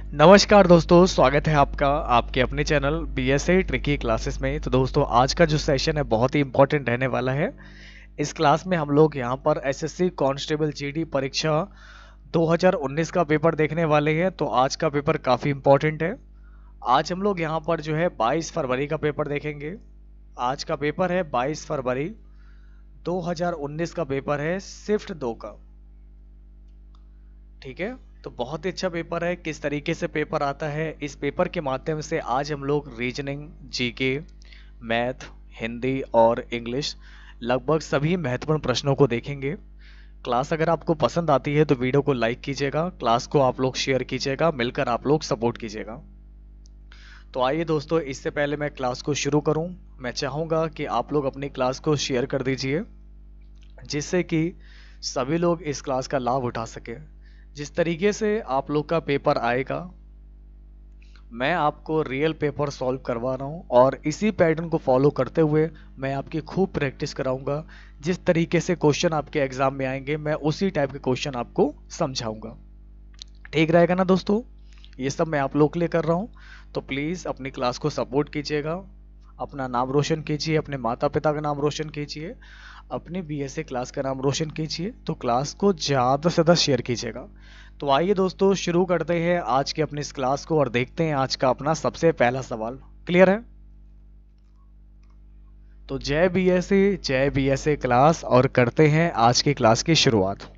नमस्कार दोस्तों, स्वागत है आपका आपके अपने चैनल बीएसए ट्रिकी क्लासेस में। तो दोस्तों, आज का जो सेशन है बहुत ही इंपॉर्टेंट रहने वाला है। इस क्लास में हम लोग यहाँ पर एसएससी कांस्टेबल जीडी परीक्षा 2019 का पेपर देखने वाले हैं। तो आज का पेपर काफ़ी इंपॉर्टेंट है। आज हम लोग यहाँ पर जो है 22 फरवरी का पेपर देखेंगे। आज का पेपर है 22 फरवरी 2019 का पेपर है, शिफ्ट 2 का। ठीक है, तो बहुत ही अच्छा पेपर है। किस तरीके से पेपर आता है, इस पेपर के माध्यम से आज हम लोग रीजनिंग, जीके, मैथ, हिंदी और इंग्लिश लगभग सभी महत्वपूर्ण प्रश्नों को देखेंगे। क्लास अगर आपको पसंद आती है तो वीडियो को लाइक कीजिएगा, क्लास को आप लोग शेयर कीजिएगा, मिलकर आप लोग सपोर्ट कीजिएगा। तो आइए दोस्तों, इससे पहले मैं क्लास को शुरू करूं, मैं चाहूँगा कि आप लोग अपनी क्लास को शेयर कर दीजिए, जिससे कि सभी लोग इस क्लास का लाभ उठा सके। जिस तरीके से आप लोग का पेपर आएगा, मैं आपको रियल पेपर सॉल्व करवा रहा हूँ और इसी पैटर्न को फॉलो करते हुए मैं आपकी खूब प्रैक्टिस कराऊंगा। जिस तरीके से क्वेश्चन आपके एग्जाम में आएंगे, मैं उसी टाइप के क्वेश्चन आपको समझाऊंगा। ठीक रहेगा ना दोस्तों? ये सब मैं आप लोग के लिए कर रहा हूँ, तो प्लीज़ अपनी क्लास को सपोर्ट कीजिएगा, अपना नाम रोशन कीजिए, अपने माता पिता का नाम रोशन कीजिए, अपनी बीएसए क्लास का नाम रोशन कीजिए। तो क्लास को ज़्यादा से ज़्यादा शेयर कीजिएगा। तो आइए दोस्तों, शुरू करते हैं आज की अपनी इस क्लास को और देखते हैं आज का अपना सबसे पहला सवाल। क्लियर है? तो जय बीएसए क्लास, और करते हैं आज की क्लास की शुरुआत।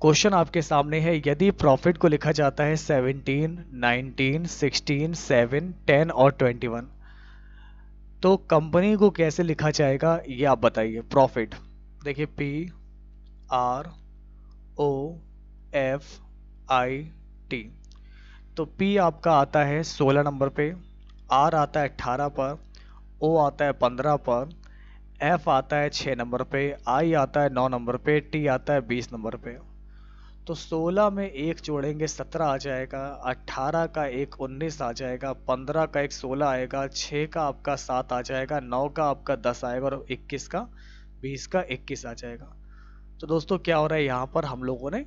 क्वेश्चन आपके सामने है, यदि प्रॉफिट को लिखा जाता है 17, 19, 16, 7, 10 और 21, तो कंपनी को कैसे लिखा जाएगा ये आप बताइए। प्रॉफिट देखिए, P R O F I T। तो P आपका आता है 16 नंबर पे, R आता है 18 पर, O आता है 15 पर, F आता है 6 नंबर पे, I आता है 9 नंबर पे, T आता है 20 नंबर पे। तो 16 में एक जोड़ेंगे 17 आ जाएगा, 18 का एक 19 आ जाएगा, 15 का एक 16 आएगा, 6 का आपका 7 आ जाएगा, 9 का आपका 10 आएगा और 21 का 20 का 21 आ जाएगा। तो दोस्तों क्या हो रहा है, यहाँ पर हम लोगों ने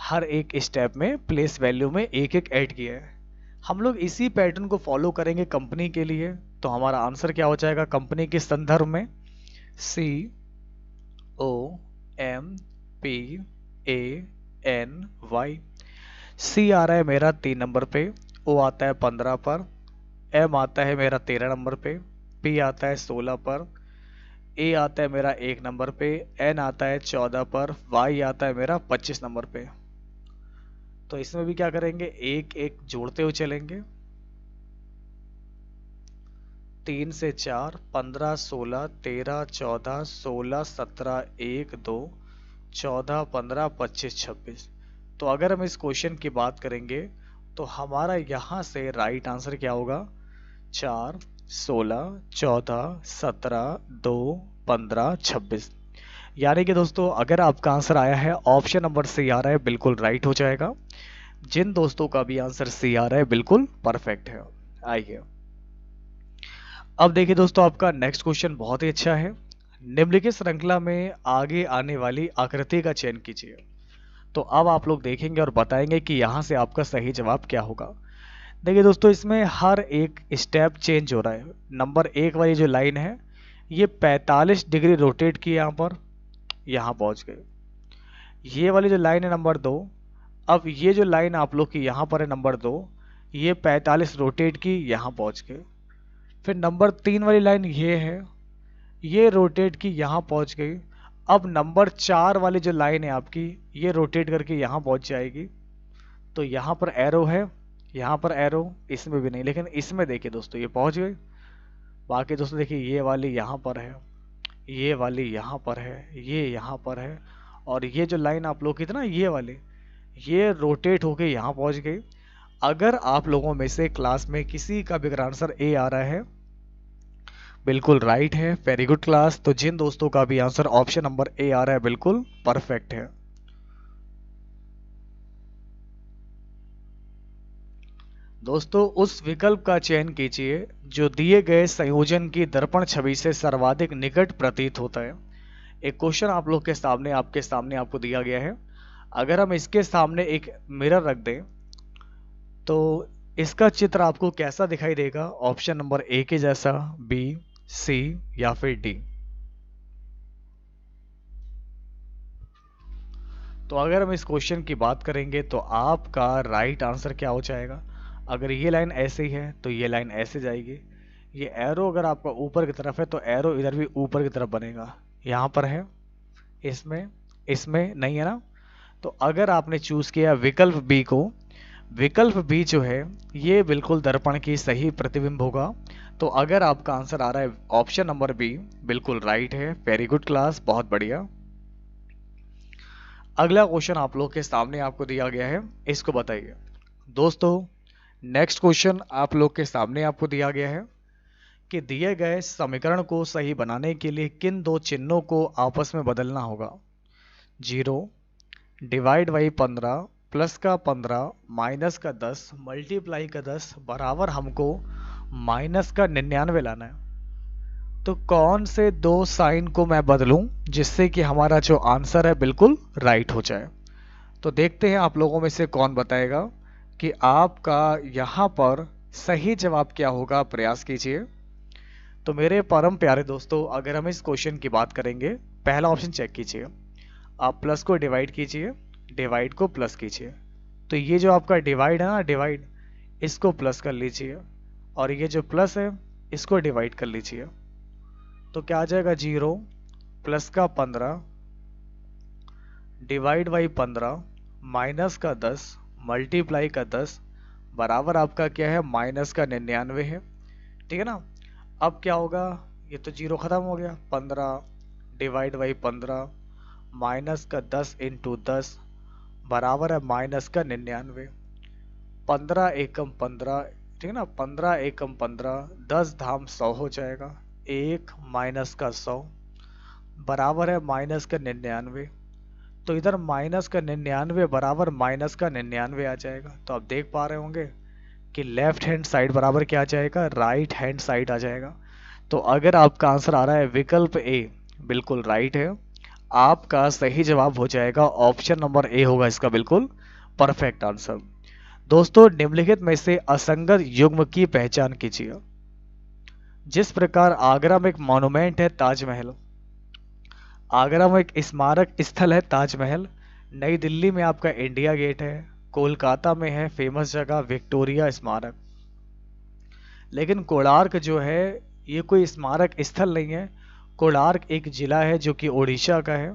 हर एक स्टेप में प्लेस वैल्यू में एक एक ऐड किया है। हम लोग इसी पैटर्न को फॉलो करेंगे कंपनी के लिए। तो हमारा आंसर क्या हो जाएगा कंपनी के संदर्भ में? COMPANY। सी आ रहा है मेरा 3 नंबर पे, ओ आता है 15 पर, एम आता है मेरा 13 नंबर पे, पी आता है 16 पर, ए आता है मेरा 1 नंबर पे, एन आता है 14 पर, वाई आता है मेरा 25 नंबर पे। तो इसमें भी क्या करेंगे, एक एक जोड़ते हुए चलेंगे। 3 से 4, 15, 16, 13, 14, 16, 17, 1, 2, 14, 15, 25, 26। तो अगर हम इस क्वेश्चन की बात करेंगे तो हमारा यहाँ से राइट आंसर क्या होगा? 4, 16, 14, 17, 2, 15, 26। यानी कि दोस्तों अगर आपका आंसर आया है ऑप्शन नंबर सी आ रहा है, बिल्कुल राइट हो जाएगा। जिन दोस्तों का भी आंसर सी आ रहा है बिल्कुल परफेक्ट है। आइए अब देखिए दोस्तों, आपका नेक्स्ट क्वेश्चन बहुत ही अच्छा है। निम्नलिखित श्रृंखला में आगे आने वाली आकृति का चयन कीजिए। तो अब आप लोग देखेंगे और बताएंगे कि यहाँ से आपका सही जवाब क्या होगा। देखिए दोस्तों, इसमें हर एक स्टेप चेंज हो रहा है। नंबर 1 वाली जो लाइन है ये 45 डिग्री रोटेट की, यहाँ पर यहाँ पहुँच गए। ये वाली जो लाइन है नंबर 2, अब ये जो लाइन आप लोग की यहाँ पर है नंबर 2, ये 45 रोटेट की, यहाँ पहुँच गए। फिर नंबर 3 वाली लाइन ये है, ये रोटेट की, यहाँ पहुँच गई। अब नंबर 4 वाली जो लाइन है आपकी, ये रोटेट करके यहाँ पहुँच जाएगी। तो यहाँ पर एरो है, यहाँ पर एरो, इसमें भी नहीं, लेकिन इसमें देखिए दोस्तों ये पहुँच गई। बाकी दोस्तों देखिए, ये वाली यहाँ पर है, ये वाली यहाँ पर है, ये यहाँ पर है, और ये जो लाइन आप लोग की थी ना ये वाली, ये रोटेट होके यहाँ पहुँच गई। अगर आप लोगों में से क्लास में किसी का भी अगर आंसर ए आ रहा है, बिल्कुल राइट है, वेरी गुड क्लास। तो जिन दोस्तों का भी आंसर ऑप्शन नंबर ए आ रहा है बिल्कुल परफेक्ट है। दोस्तों उस विकल्प का चयन कीजिए जो दिए गए संयोजन की दर्पण छवि से सर्वाधिक निकट प्रतीत होता है। एक क्वेश्चन आपके सामने आपको दिया गया है। अगर हम इसके सामने एक मिरर रख दें तो इसका चित्र आपको कैसा दिखाई देगा? ऑप्शन नंबर ए के जैसा, बी, सी या फिर डी? तो अगर हम इस क्वेश्चन की बात करेंगे तो आपका राइट आंसर क्या हो जाएगा? अगर ये लाइन ऐसे ही है तो ये लाइन ऐसे जाएगी। ये एरो अगर आपका ऊपर की तरफ है तो एरो इधर भी ऊपर की तरफ बनेगा। यहाँ पर है, इसमें इसमें नहीं है ना। तो अगर आपने चूज किया विकल्प बी को, विकल्प बी जो है ये बिल्कुल दर्पण की सही प्रतिबिंब होगा। तो अगर आपका आंसर आ रहा है ऑप्शन नंबर बी, बिल्कुल राइट है। वेरी गुड क्लास, बहुत बढ़िया। अगला क्वेश्चन आप लोग के सामने आपको दिया गया है, इसको बताइए। दोस्तों नेक्स्ट क्वेश्चन आप लोग के सामने आपको दिया गया है कि दिए गए समीकरण को सही बनाने के लिए किन दो चिन्हों को आपस में बदलना होगा? 0 डिवाइड बाई 15 प्लस का 15 माइनस का 10 मल्टीप्लाई का 10 बराबर हमको माइनस का 99 लाना है। तो कौन से दो साइन को मैं बदलूं जिससे कि हमारा जो आंसर है बिल्कुल राइट हो जाए? तो देखते हैं आप लोगों में से कौन बताएगा कि आपका यहां पर सही जवाब क्या होगा। प्रयास कीजिए। तो मेरे परम प्यारे दोस्तों, अगर हम इस क्वेश्चन की बात करेंगे, पहला ऑप्शन चेक कीजिए। आप प्लस को डिवाइड कीजिए, डिवाइड को प्लस कीजिए। तो ये जो आपका डिवाइड है ना, डिवाइड, इसको प्लस कर लीजिए और ये जो प्लस है इसको डिवाइड कर लीजिए। तो क्या आ जाएगा? 0 प्लस का 15 डिवाइड बाई 15 माइनस का 10 मल्टीप्लाई का 10 बराबर आपका क्या है? माइनस का 99 है। ठीक है ना। अब क्या होगा? ये तो 0 खत्म हो गया। 15 डिवाइड बाई 15 माइनस का 10 इंटू 10 बराबर है माइनस का 99। 15 एकम 15, ठीक है ना। 15 एकम 15, 10 धाम 100 हो जाएगा। 1 माइनस का 100 बराबर है माइनस का 99। तो इधर माइनस का 99 बराबर माइनस का 99 आ जाएगा। तो आप देख पा रहे होंगे कि लेफ्ट हैंड साइड बराबर क्या आ जाएगा? राइट हैंड साइड आ जाएगा। तो अगर आपका आंसर आ रहा है विकल्प ए, बिल्कुल राइट है। आपका सही जवाब हो जाएगा ऑप्शन नंबर ए होगा इसका बिल्कुल परफेक्ट आंसर। दोस्तों निम्नलिखित में से असंगत युग्म की पहचान कीजिए। जिस प्रकार आगरा में एक मॉन्यूमेंट है ताजमहल, आगरा में एक स्मारक स्थल है ताजमहल, नई दिल्ली में आपका इंडिया गेट है, कोलकाता में है फेमस जगह विक्टोरिया स्मारक, लेकिन कोणार्क जो है ये कोई स्मारक स्थल नहीं है। कोणार्क एक जिला है जो कि ओडिशा का है।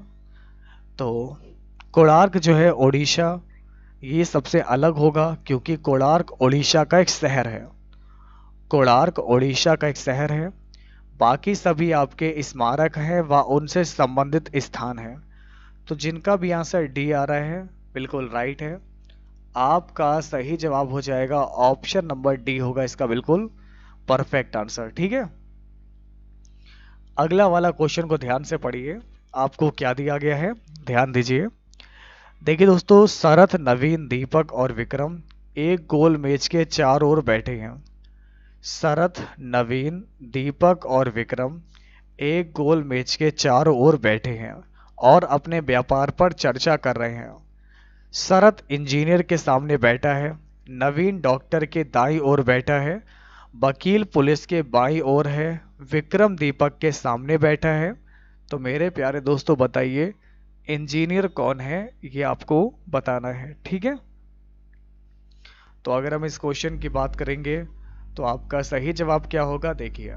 तो कोणार्क जो है ओडिशा, ये सबसे अलग होगा क्योंकि कोणार्क ओडिशा का एक शहर है। कोणार्क ओडिशा का एक शहर है। बाकी सभी आपके स्मारक हैं व उनसे संबंधित स्थान हैं। तो जिनका भी आंसर डी आ रहा है बिल्कुल राइट है। आपका सही जवाब हो जाएगा ऑप्शन नंबर डी होगा इसका बिल्कुल परफेक्ट आंसर। ठीक है। अगला वाला क्वेश्चन को ध्यान से पढ़िए, आपको क्या दिया गया है ध्यान दीजिए। देखिए दोस्तों, शरथ, नवीन, दीपक और विक्रम एक गोल मेज के चारों ओर बैठे हैं। शरथ, नवीन, दीपक और विक्रम एक गोल मेज के चारों ओर बैठे हैं और अपने व्यापार पर चर्चा कर रहे हैं। शरथ इंजीनियर के सामने बैठा है, नवीन डॉक्टर के दाईं ओर बैठा है, वकील पुलिस के बाईं ओर है, विक्रम दीपक के सामने बैठा है। तो मेरे प्यारे दोस्तों बताइए इंजीनियर कौन है, ये आपको बताना है। ठीक है। तो अगर हम इस क्वेश्चन की बात करेंगे तो आपका सही जवाब क्या होगा? देखिए,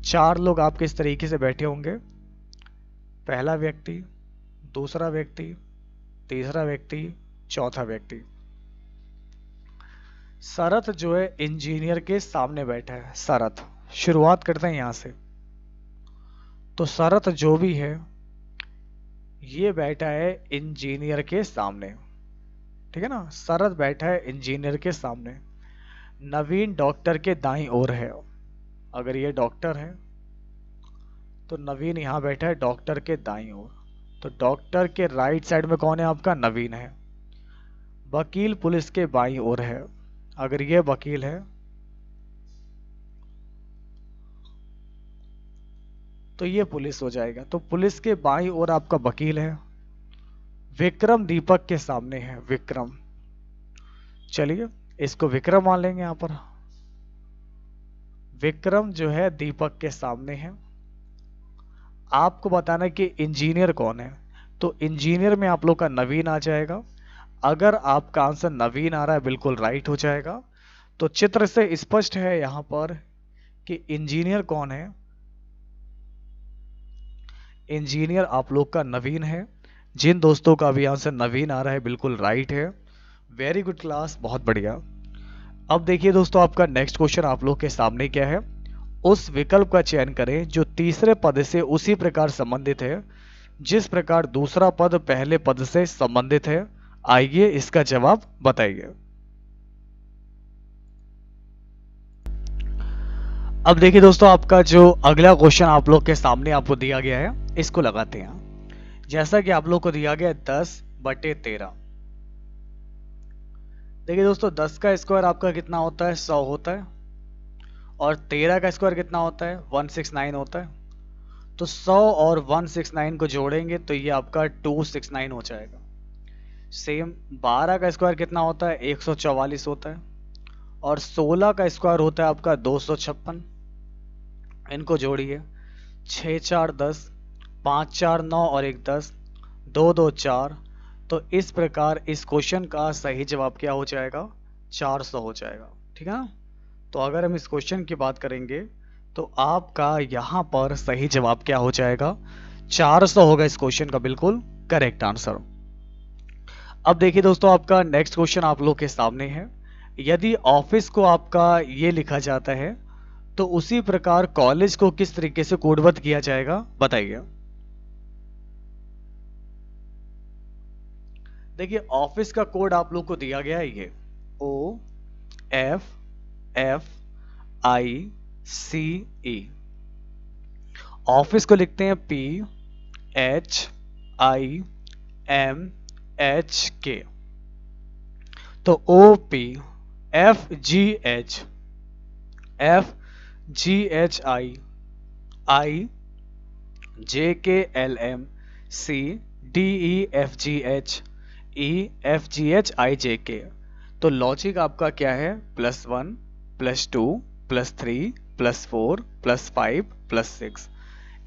चार लोग आपके इस तरीके से बैठे होंगे। पहला व्यक्ति, दूसरा व्यक्ति, तीसरा व्यक्ति, चौथा व्यक्ति। शरथ जो है इंजीनियर के सामने बैठा है। शरथ, शुरुआत करते हैं यहां से। तो शरथ जो भी है ये बैठा है इंजीनियर के सामने। ठीक है ना। शरथ बैठा है इंजीनियर के सामने। नवीन डॉक्टर के दाईं ओर है। अगर ये डॉक्टर है तो नवीन यहां बैठा है डॉक्टर के दाईं ओर। तो डॉक्टर के राइट साइड में कौन है? आपका नवीन है। वकील पुलिस के बाईं ओर है। अगर ये वकील है तो ये पुलिस हो जाएगा। तो पुलिस के बाईं ओर आपका वकील है। विक्रम दीपक के सामने है। विक्रम, चलिए इसको विक्रम मान लेंगे। यहां पर विक्रम जो है दीपक के सामने है। आपको बताना है कि इंजीनियर कौन है, तो इंजीनियर में आप लोग का नवीन आ जाएगा। अगर आपका आंसर नवीन आ रहा है बिल्कुल राइट हो जाएगा। तो चित्र से स्पष्ट है यहां पर कि इंजीनियर कौन है। इंजीनियर आप लोग का नवीन है। जिन दोस्तों का भी आंसर नवीन आ रहा है बिल्कुल राइट है। वेरी गुड क्लास, बहुत बढ़िया। अब देखिए दोस्तों, आपका नेक्स्ट क्वेश्चन आप लोग के सामने क्या है। उस विकल्प का चयन करें जो तीसरे पद से उसी प्रकार संबंधित है जिस प्रकार दूसरा पद पहले पद से संबंधित है। आइए इसका जवाब बताइए। अब देखिए दोस्तों, आपका जो अगला क्वेश्चन आप लोग के सामने आपको दिया गया है, इसको लगाते हैं। जैसा कि आप लोग को दिया गया है 10/13। देखिए दोस्तों, 10 का स्क्वायर आपका कितना होता है, 100 होता है। और 13 का स्क्वायर कितना होता है, 169 होता है। तो 100 और 169 को जोड़ेंगे तो ये आपका 269 हो जाएगा। सेम 12 का स्क्वायर कितना होता है, 144 होता है। और 16 का स्क्वायर होता है आपका 256। इनको जोड़िए, 6 4 10, 5 4 9 और 1 10, 2 2 4। तो इस प्रकार इस क्वेश्चन का सही जवाब क्या हो जाएगा, 400 हो जाएगा। ठीक है ना। तो अगर हम इस क्वेश्चन की बात करेंगे तो आपका यहाँ पर सही जवाब क्या हो जाएगा, 400 होगा इस क्वेश्चन का बिल्कुल करेक्ट आंसर। अब देखिए दोस्तों, आपका नेक्स्ट क्वेश्चन आप लोग के सामने है। यदि ऑफिस को आपका ये लिखा जाता है तो उसी प्रकार कॉलेज को किस तरीके से कोडबद्ध किया जाएगा, बताइए। देखिए, ऑफिस का कोड आप लोग को दिया गया है ये OFFICE। ऑफिस को लिखते हैं PHIMHK। तो OPFGHIIJKLMCDEFGHEFGHIJK। तो लॉजिक आपका क्या है, +1 +2 +3 +4 +5 +6।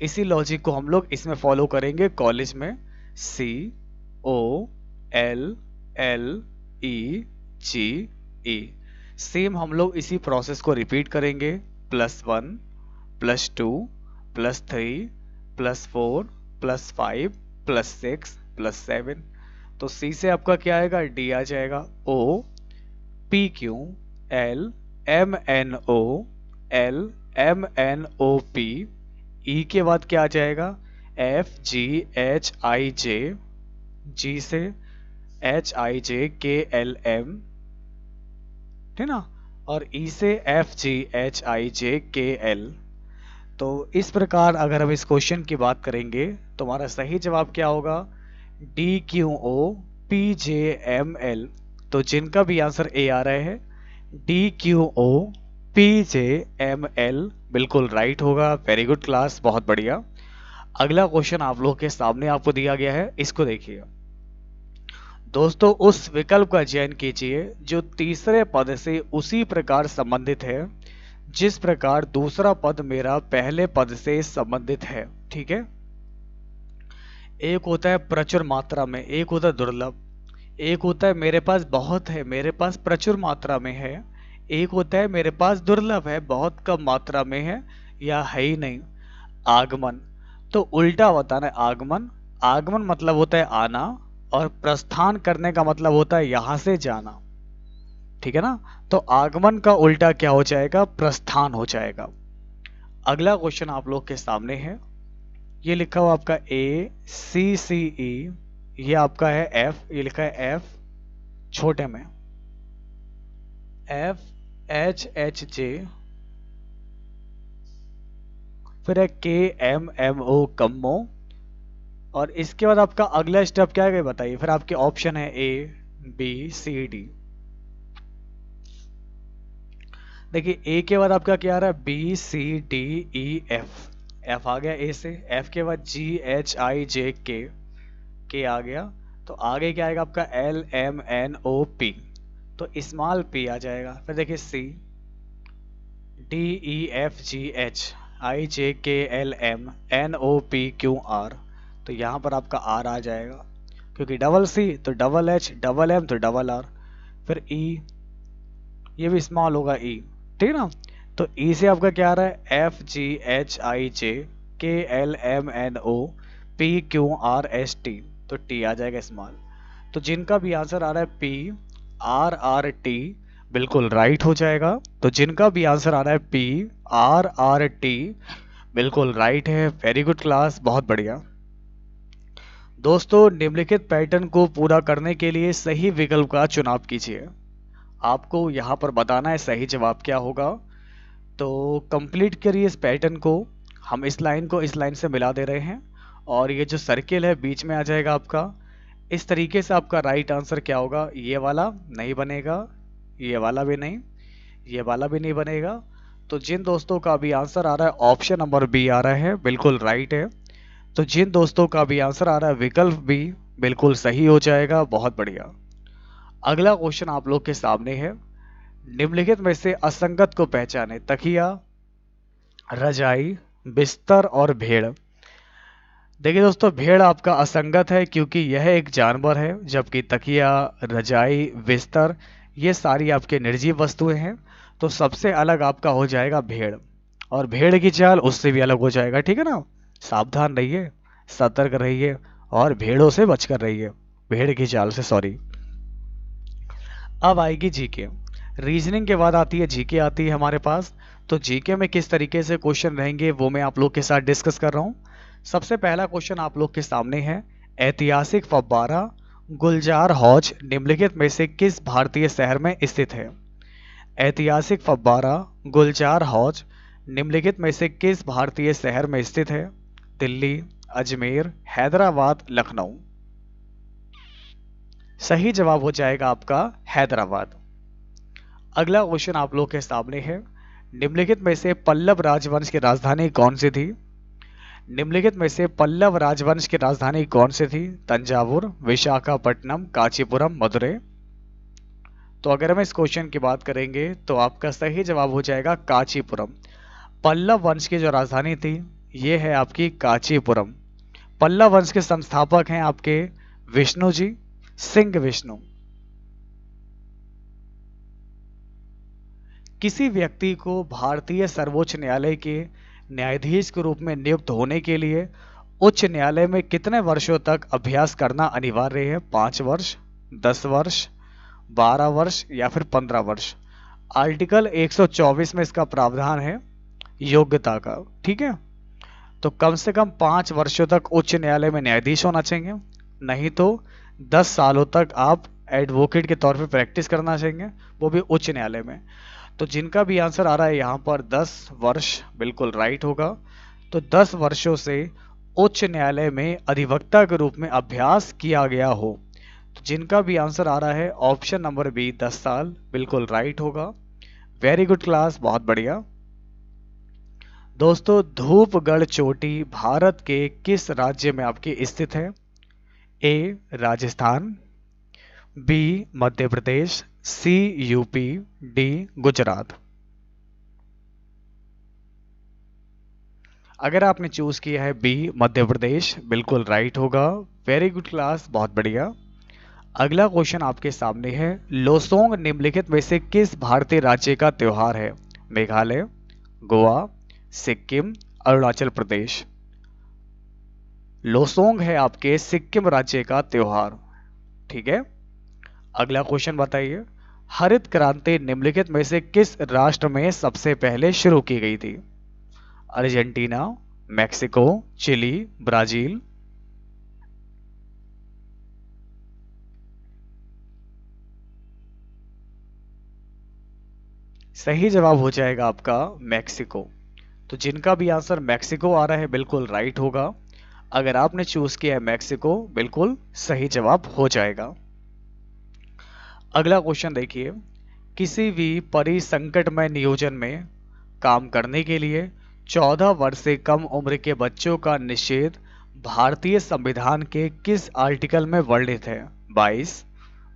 इसी लॉजिक को हम लोग इसमें फॉलो करेंगे कॉलेज में। COLLEGE। सेम हम लोग इसी प्रोसेस को रिपीट करेंगे, +1 +2 +3 +4 +5 +6 +7। तो C से आपका क्या आएगा, D आ जाएगा। OPQLMNOLMNOP। E के बाद क्या आ जाएगा, FGHIJ। G से HIJKLM, ठीक ना। और E से FGHIJKL। तो इस प्रकार अगर हम इस क्वेश्चन की बात करेंगे तो हमारा सही जवाब क्या होगा, DQOPJML। तो जिनका भी आंसर A आ रहा है, DQOPJML बिल्कुल राइट होगा। वेरी गुड क्लास, बहुत बढ़िया। अगला क्वेश्चन आप लोग के सामने आपको दिया गया है, इसको देखिए दोस्तों। उस विकल्प का चयन कीजिए जो तीसरे पद से उसी प्रकार संबंधित है जिस प्रकार दूसरा पद मेरा पहले पद से संबंधित है। ठीक है। एक होता है प्रचुर मात्रा में, एक होता है दुर्लभ। एक होता है मेरे पास बहुत है, मेरे पास प्रचुर मात्रा में है। एक होता है मेरे पास दुर्लभ है, बहुत कम मात्रा में है या है ही नहीं। आगमन तो उल्टा होता है। आगमन, आगमन मतलब होता है आना, और प्रस्थान करने का मतलब होता है यहां से जाना। ठीक है ना। तो आगमन का उल्टा क्या हो जाएगा, प्रस्थान हो जाएगा। अगला क्वेश्चन आप लोग के सामने है। ये लिखा हुआ आपका ACCE, ये आपका है F, ये लिखा है F छोटे में, FHHJ, फिर है KMMO कम्मो। और इसके बाद आपका अगला स्टेप क्या है बताइए। फिर आपके ऑप्शन है ABCD। देखिए A के बाद आपका क्या आ रहा है, BCDEF। F आ गया A से, F के बाद GHIJK, K आ गया। तो आगे क्या आएगा आपका LMNOP। तो स्मॉल पी आ जाएगा। फिर देखिए C, D E F G H I J K L M N O P Q R, तो यहाँ पर आपका आर आ जाएगा, क्योंकि डबल सी तो डबल एच, डबल एम तो डबल आर। फिर ई, ये भी स्मॉल होगा ई, ठीक है ना। तो ई से आपका क्या आ रहा है, F G H I J K L M N O P Q R S T, तो टी आ जाएगा स्मॉल। तो जिनका भी आंसर आ रहा है पी आर आर टी, बिल्कुल राइट हो जाएगा। तो जिनका भी आंसर आ रहा है पी आर आर टी, बिल्कुल राइट है। वेरी गुड क्लास, बहुत बढ़िया। दोस्तों निम्नलिखित पैटर्न को पूरा करने के लिए सही विकल्प का चुनाव कीजिए। आपको यहाँ पर बताना है सही जवाब क्या होगा। तो कंप्लीट करिए इस पैटर्न को। हम इस लाइन को इस लाइन से मिला दे रहे हैं, और ये जो सर्किल है बीच में आ जाएगा आपका। इस तरीके से आपका राइट आंसर क्या होगा, ये वाला नहीं बनेगा, ये वाला भी नहीं, ये वाला भी नहीं बनेगा। तो जिन दोस्तों का भी आंसर आ रहा है ऑप्शन नंबर बी आ रहा है, बिल्कुल राइट है। तो जिन दोस्तों का भी आंसर आ रहा है विकल्प बी, बिल्कुल सही हो जाएगा, बहुत बढ़िया। अगला क्वेश्चन आप लोग के सामने है, निम्नलिखित में से असंगत को पहचाने। तकिया, रजाई, बिस्तर और भेड़। देखिए दोस्तों, भेड़ आपका असंगत है क्योंकि यह एक जानवर है, जबकि तकिया, रजाई, बिस्तर ये सारी आपके निर्जीव वस्तुएं हैं। तो सबसे अलग आपका हो जाएगा भेड़, और भेड़ की चाल उससे भी अलग हो जाएगा, ठीक है ना। सावधान रहिए, सतर्क रहिए, और भेड़ों से बचकर रहिए, भेड़ की चाल से, सॉरी। अब आएगी जीके, रीजनिंग के बाद आती है जीके, आती है हमारे पास। तो जीके में किस तरीके से क्वेश्चन रहेंगे वो मैं आप लोग के साथ डिस्कस कर रहा हूँ। सबसे पहला क्वेश्चन आप लोग के सामने है, ऐतिहासिक फव्वारा गुलजार हौज निम्नलिखित में से किस भारतीय शहर में स्थित है। ऐतिहासिक फव्वारा गुलजार हौज निम्नलिखित में से किस भारतीय शहर में स्थित है। दिल्ली, अजमेर, हैदराबाद, लखनऊ। सही जवाब हो जाएगा आपका हैदराबाद। अगला क्वेश्चन आप लोग के सामने है, निम्नलिखित में से पल्लव राजवंश की राजधानी कौन सी थी। निम्नलिखित में से पल्लव राजवंश की राजधानी कौन सी थी। तंजावुर, विशाखापट्टनम, कांचीपुरम, मदुरै। तो अगर हम इस क्वेश्चन की बात करेंगे तो आपका सही जवाब हो जाएगा कांचीपुरम। पल्लव वंश की जो राजधानी थी ये है आपकी कांचीपुरम। पल्लव वंश के संस्थापक हैं आपके विष्णु जी, सिंह विष्णु। किसी व्यक्ति को भारतीय सर्वोच्च न्यायालय के न्यायाधीश के रूप में नियुक्त होने के लिए उच्च न्यायालय में कितने वर्षों तक अभ्यास करना अनिवार्य है। 5 वर्ष, 10 वर्ष, 12 वर्ष या फिर 15 वर्ष। आर्टिकल 124 में इसका प्रावधान है योग्यता का, ठीक है। तो कम से कम 5 वर्षों तक उच्च न्यायालय में न्यायाधीश होना चाहिए, नहीं तो 10 सालों तक आप एडवोकेट के तौर पर प्रैक्टिस करना चाहिए, वो भी उच्च न्यायालय में। तो जिनका भी आंसर आ रहा है यहाँ पर 10 वर्ष, बिल्कुल राइट होगा। तो 10 वर्षों से उच्च न्यायालय में अधिवक्ता के रूप में अभ्यास किया गया हो। तो जिनका भी आंसर आ रहा है ऑप्शन नंबर बी 10 साल, बिल्कुल राइट होगा। वेरी गुड क्लास, बहुत बढ़िया। दोस्तों धूपगढ़ चोटी भारत के किस राज्य में आपकी स्थित है। ए राजस्थान, बी मध्य प्रदेश, सी यूपी, डी गुजरात। अगर आपने चूज किया है बी मध्य प्रदेश, बिल्कुल राइट होगा। वेरी गुड क्लास, बहुत बढ़िया। अगला क्वेश्चन आपके सामने है, लोसोंग निम्नलिखित में से किस भारतीय राज्य का त्योहार है। मेघालय, गोवा, सिक्किम, अरुणाचल प्रदेश। लोसोंग है आपके सिक्किम राज्य का त्योहार, ठीक है। अगला क्वेश्चन बताइए, हरित क्रांति निम्नलिखित में से किस राष्ट्र में सबसे पहले शुरू की गई थी। Argentina, Mexico, Chile, Brazil. सही जवाब हो जाएगा आपका मैक्सिको। तो जिनका भी आंसर मैक्सिको आ रहा है बिल्कुल राइट होगा। अगर आपने चूज किया है मैक्सिको, बिल्कुल सही जवाब हो जाएगा। अगला क्वेश्चन देखिए, किसी भी परिसंकटमय नियोजन में काम करने के लिए 14 वर्ष से कम उम्र के बच्चों का निषेध भारतीय संविधान के किस आर्टिकल में वर्णित है। 22,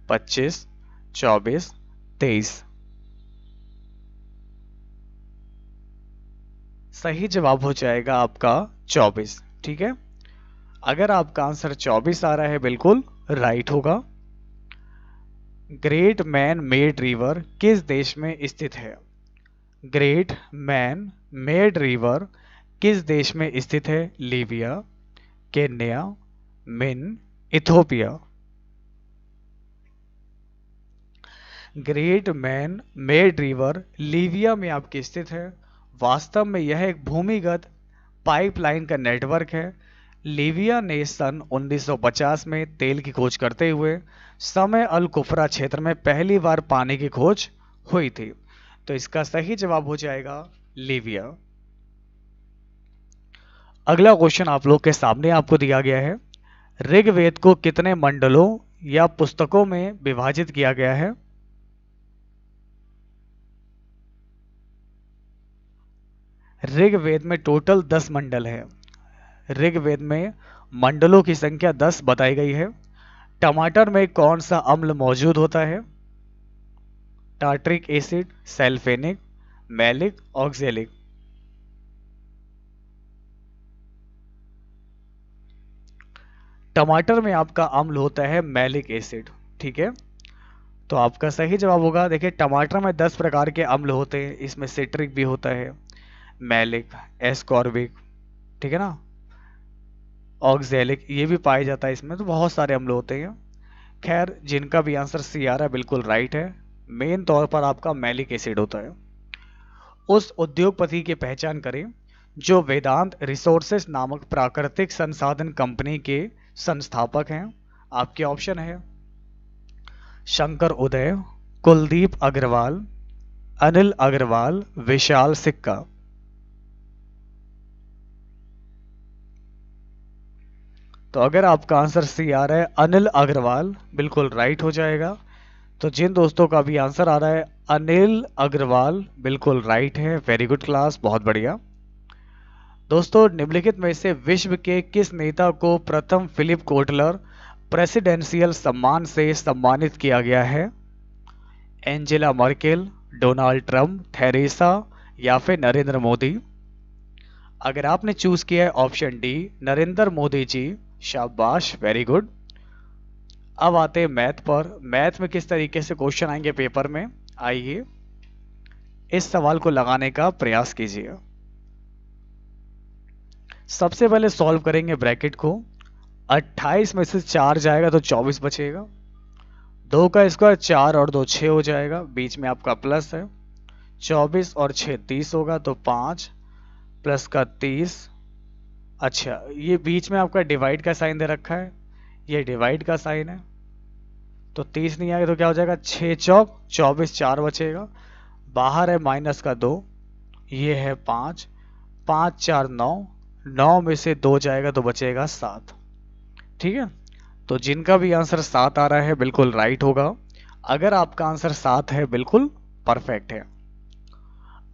25, 24, 23। सही जवाब हो जाएगा आपका 24। ठीक है, अगर आपका आंसर 24 आ रहा है बिल्कुल राइट होगा। ग्रेट मैन मेड रिवर किस देश में स्थित है? ग्रेट मैन मेड रिवर किस देश में स्थित है? लीबिया, केन्या, मिन, Ethiopia. Great man made river Libya में आपकी स्थित है। वास्तव में यह एक भूमिगत पाइपलाइन का नेटवर्क है। लीबिया ने सन 1950 में तेल की खोज करते हुए समय अल कुफरा क्षेत्र में पहली बार पानी की खोज हुई थी। तो इसका सही जवाब हो जाएगा लीबिया। अगला क्वेश्चन आप लोग के सामने आपको दिया गया है। ऋग्वेद को कितने मंडलों या पुस्तकों में विभाजित किया गया है? ऋग्वेद में टोटल 10 मंडल है। ऋग्वेद में मंडलों की संख्या 10 बताई गई है। टमाटर में कौन सा अम्ल मौजूद होता है? टार्ट्रिक एसिड, सल्फेनिक, मैलिक, ऑक्जेलिक। टमाटर में आपका अम्ल होता है मैलिक एसिड। ठीक है, तो आपका सही जवाब होगा। देखिए टमाटर में 10 प्रकार के अम्ल होते हैं, इसमें सिट्रिक भी होता है, मैलिक, एस्कॉर्बिक, ठीक है ना, ऑक्जेलिक ये भी पाया जाता है इसमें, तो बहुत सारे अम्ल होते हैं। खैर जिनका भी आंसर सी आ रहा है बिल्कुल राइट है। मेन तौर पर आपका मैलिक एसिड होता है। उस उद्योगपति की पहचान करें जो वेदांत रिसोर्सेस नामक प्राकृतिक संसाधन कंपनी के संस्थापक हैं। आपके ऑप्शन है शंकर उदय, कुलदीप अग्रवाल, अनिल अग्रवाल, विशाल सिक्का। तो अगर आपका आंसर सी आ रहा है अनिल अग्रवाल बिल्कुल राइट हो जाएगा। तो जिन दोस्तों का भी आंसर आ रहा है अनिल अग्रवाल बिल्कुल राइट है। वेरी गुड क्लास, बहुत बढ़िया। दोस्तों निम्नलिखित में से विश्व के किस नेता को प्रथम फिलिप कोटलर प्रेसिडेंशियल सम्मान से सम्मानित किया गया है? Angela Merkel, Donald Trump, Theresa या फिर नरेंद्र मोदी। अगर आपने चूज किया है ऑप्शन डी नरेंद्र मोदी जी, शाबाश, वेरी गुड। अब आते हैं मैथ पर। मैथ में किस तरीके से क्वेश्चन आएंगे पेपर में, आइए इस सवाल को लगाने का प्रयास कीजिए। सबसे पहले सॉल्व करेंगे ब्रैकेट को। 28 में से 4 जाएगा तो 24 बचेगा। 2 का स्क्वायर 4 और 2 6 हो जाएगा, बीच में आपका प्लस है। 24 और 6 30 होगा, तो 5 प्लस का 30। अच्छा ये बीच में आपका डिवाइड का साइन दे रखा है, ये डिवाइड का साइन है, तो 30 नहीं आएगा तो क्या हो जाएगा 6 चौक 24, 4 बचेगा। बाहर है माइनस का 2, ये है 5, 5 4 9, 9 में से 2 जाएगा तो बचेगा 7। ठीक है, तो जिनका भी आंसर 7 आ रहा है बिल्कुल राइट होगा। अगर आपका आंसर 7 है बिल्कुल परफेक्ट है।